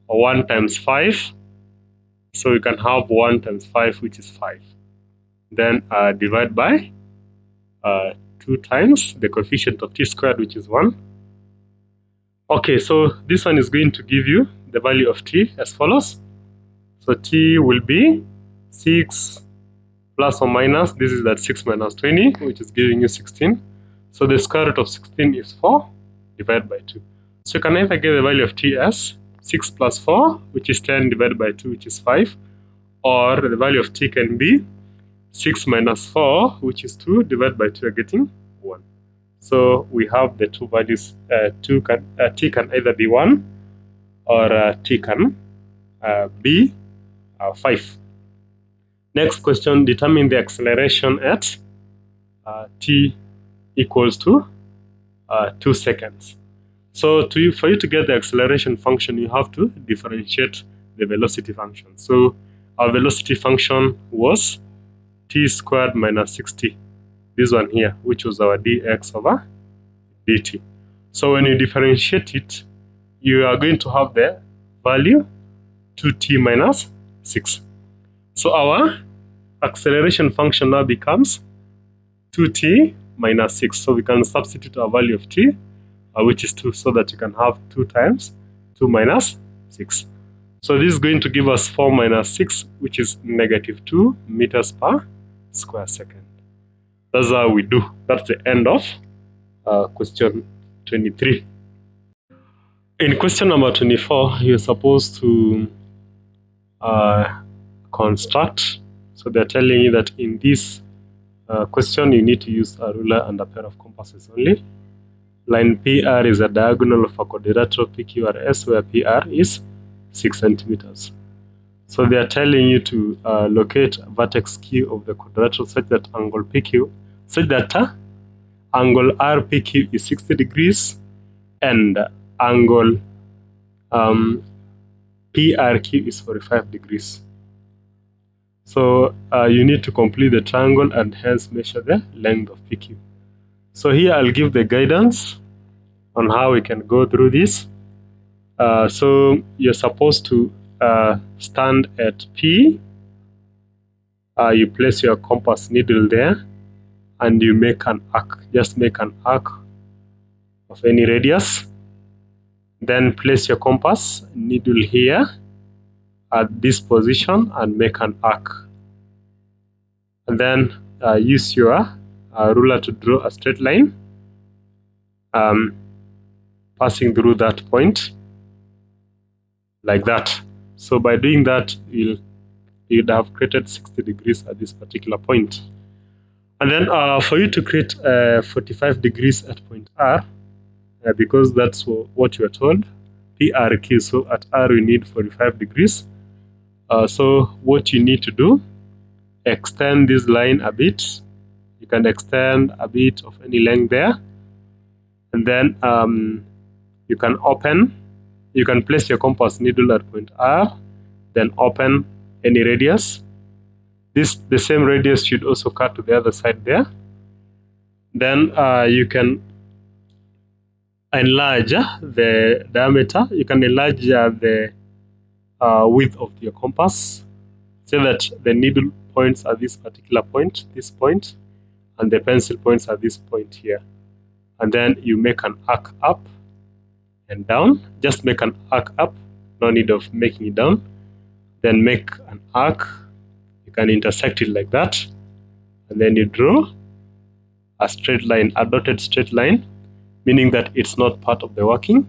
1 times 5. So you can have 1 times 5, which is 5. Then divide by 2 times the coefficient of t squared, which is 1. Okay, so this one is going to give you the value of t as follows. So t will be 6 plus or minus, this is that 6 minus 20, which is giving you 16. So the square root of 16 is 4 divided by 2. So you can either get the value of t as 6 plus 4, which is 10 divided by 2, which is 5, or the value of t can be 6 minus 4, which is 2 divided by 2, you're getting 1. So we have the two values, t can either be 1 or t can be 5. Next question, determine the acceleration at t equals to 2 seconds. So for you to get the acceleration function, you have to differentiate the velocity function. So our velocity function was t squared minus 60, this one here, which was our dx over dt. So when you differentiate it, you are going to have the value 2t minus 6. So our acceleration function now becomes 2t minus 6. So we can substitute our value of t, which is 2, so that you can have 2 times 2 minus 6. So this is going to give us 4 minus 6, which is negative 2 meters per square second. That's how we do. That's the end of question 23. In question number 24, you're supposed to construct. So they're telling you that in this question, you need to use a ruler and a pair of compasses only. Line PR is a diagonal of a quadrilateral PQRS, where PR is 6 centimeters. So they are telling you to locate vertex Q of the quadrilateral such that angle PQ, such that angle RPQ is 60 degrees and angle PRQ is 45 degrees. So you need to complete the triangle and hence measure the length of PQ. So here I'll give the guidance on how we can go through this. So you're supposed to stand at P, you place your compass needle there, and you make an arc. Just make an arc of any radius. Then place your compass needle here at this position and make an arc. And then use your ruler to draw a straight line passing through that point like that. So by doing that, you'd have created 60 degrees at this particular point. And then for you to create 45 degrees at point R, because that's what you are told, PRQ, so at R we need 45 degrees. So what you need to do, extend this line a bit. You can extend a bit of any length there. And then you can place your compass needle at point R, then open any radius. The same radius should also cut to the other side there. Then you can enlarge the diameter. You can enlarge the width of your compass so that the needle points at this particular point, this point, and the pencil points at this point here. And then you make an arc up and down. Just make an arc up, no need of making it down. Then make an arc. You can intersect it like that, and then you draw a straight line, a dotted straight line, meaning that it's not part of the working.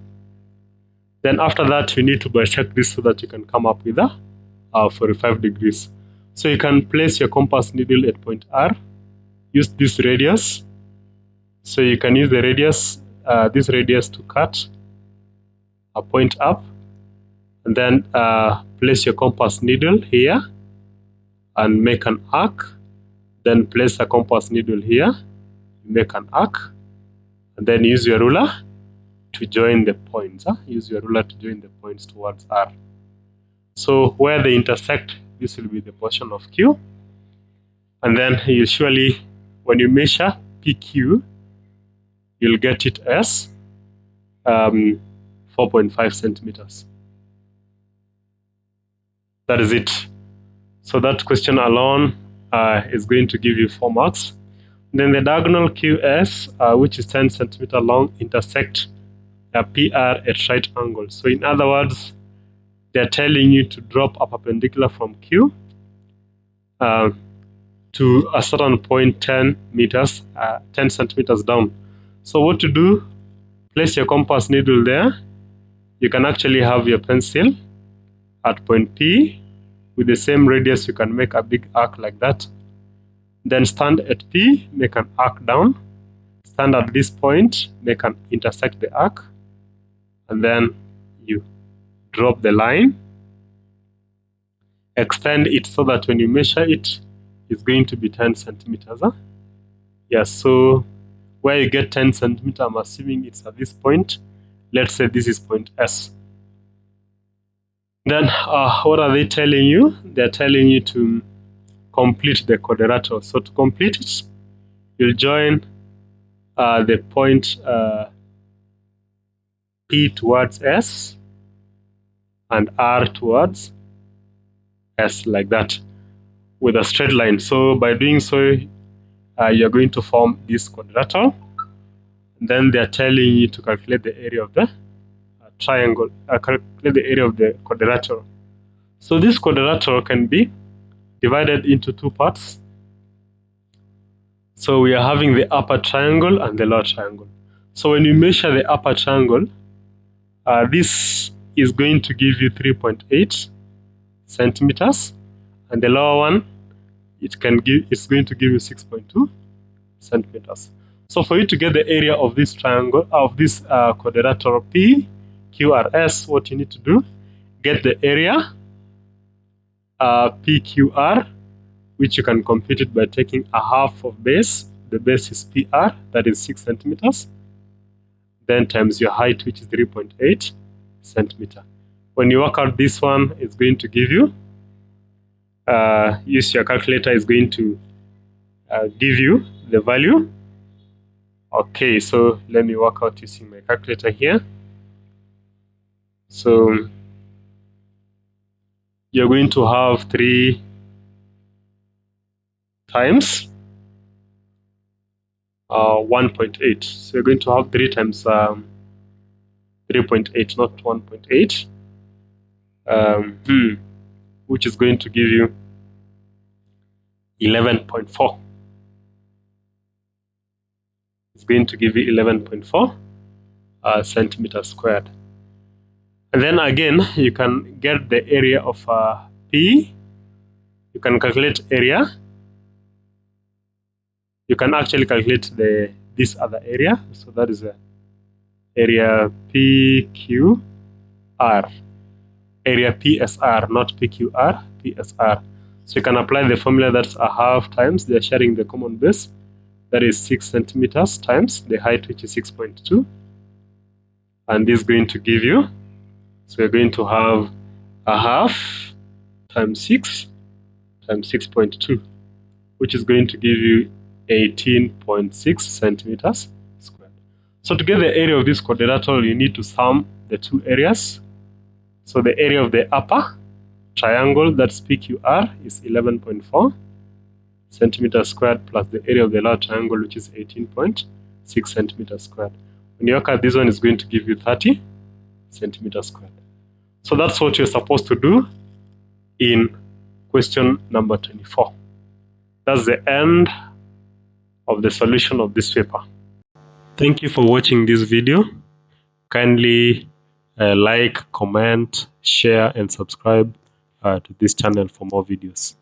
Then after that, you need to bisect this so that you can come up with a 45 degrees. So you can place your compass needle at point R, use this radius. So you can use the radius, this radius to cut point up, and then place your compass needle here and make an arc. Then place a compass needle here, make an arc, and then use your ruler to join the points. Use your ruler to join the points towards R. So where they intersect, this will be the portion of Q. And then usually when you measure PQ, you'll get it as 4.5 centimeters. That is it. So that question alone is going to give you 4 marks. Then the diagonal QS, which is 10 centimeter long, intersect PR at right angle. So in other words, they're telling you to drop a perpendicular from Q to a certain point 10 centimeters down. So what to do? Place your compass needle there. You can actually have your pencil at point P. With the same radius, you can make a big arc like that. Then stand at P, make an arc down. Stand at this point, make an intersect the arc, and then you drop the line. Extend it so that when you measure it, it's going to be 10 centimeters. Yes, so where you get 10 centimeters, I'm assuming it's at this point. Let's say this is point S. Then what are they telling you? They're telling you to complete the quadrilateral. So to complete it, you'll join the point P towards S and R towards S, like that, with a straight line. So by doing so, you're going to form this quadrilateral. Then they're telling you to calculate the area of the triangle, calculate the area of the quadrilateral. So this quadrilateral can be divided into 2 parts. So we are having the upper triangle and the lower triangle. So when you measure the upper triangle, this is going to give you 3.8 centimeters, and the lower one, it's going to give you 6.2 centimeters. So for you to get the area of this triangle, of this quadrilateral PQRS, what you need to do, get the area PQR, which you can compute it by taking a half of base. The base is PR, that is 6 centimeters, then times your height, which is 3.8 centimeter. When you work out this one, it's going to give you, use your calculator, is going to give you the value. Okay, so let me work out using my calculator here. So you're going to have 3 times 1.8. So you're going to have 3 times 3.8, not 1.8, which is going to give you 11.4. It's going to give you 11.4 centimeters squared. And then again, you can get the area of P. You can calculate area. You can actually calculate this other area. So that is area PQR. Area PSR, not PQR, PSR. So you can apply the formula, that's a half times, they're sharing the common base, that is 6 centimeters times the height, which is 6.2. And this is going to give you, so we're going to have a half times 6 times 6.2, which is going to give you 18.6 centimeters squared. So to get the area of this quadrilateral, you need to sum the 2 areas. So the area of the upper triangle, that's PQR, is 11.4 centimeters squared, plus the area of the lower triangle, which is 18.6 centimeters squared. When you work out this one, is going to give you 30 centimeters squared. So that's what you're supposed to do in question number 24. That's the end of the solution of this paper. Thank you for watching this video. Kindly like, comment, share, and subscribe to this channel for more videos.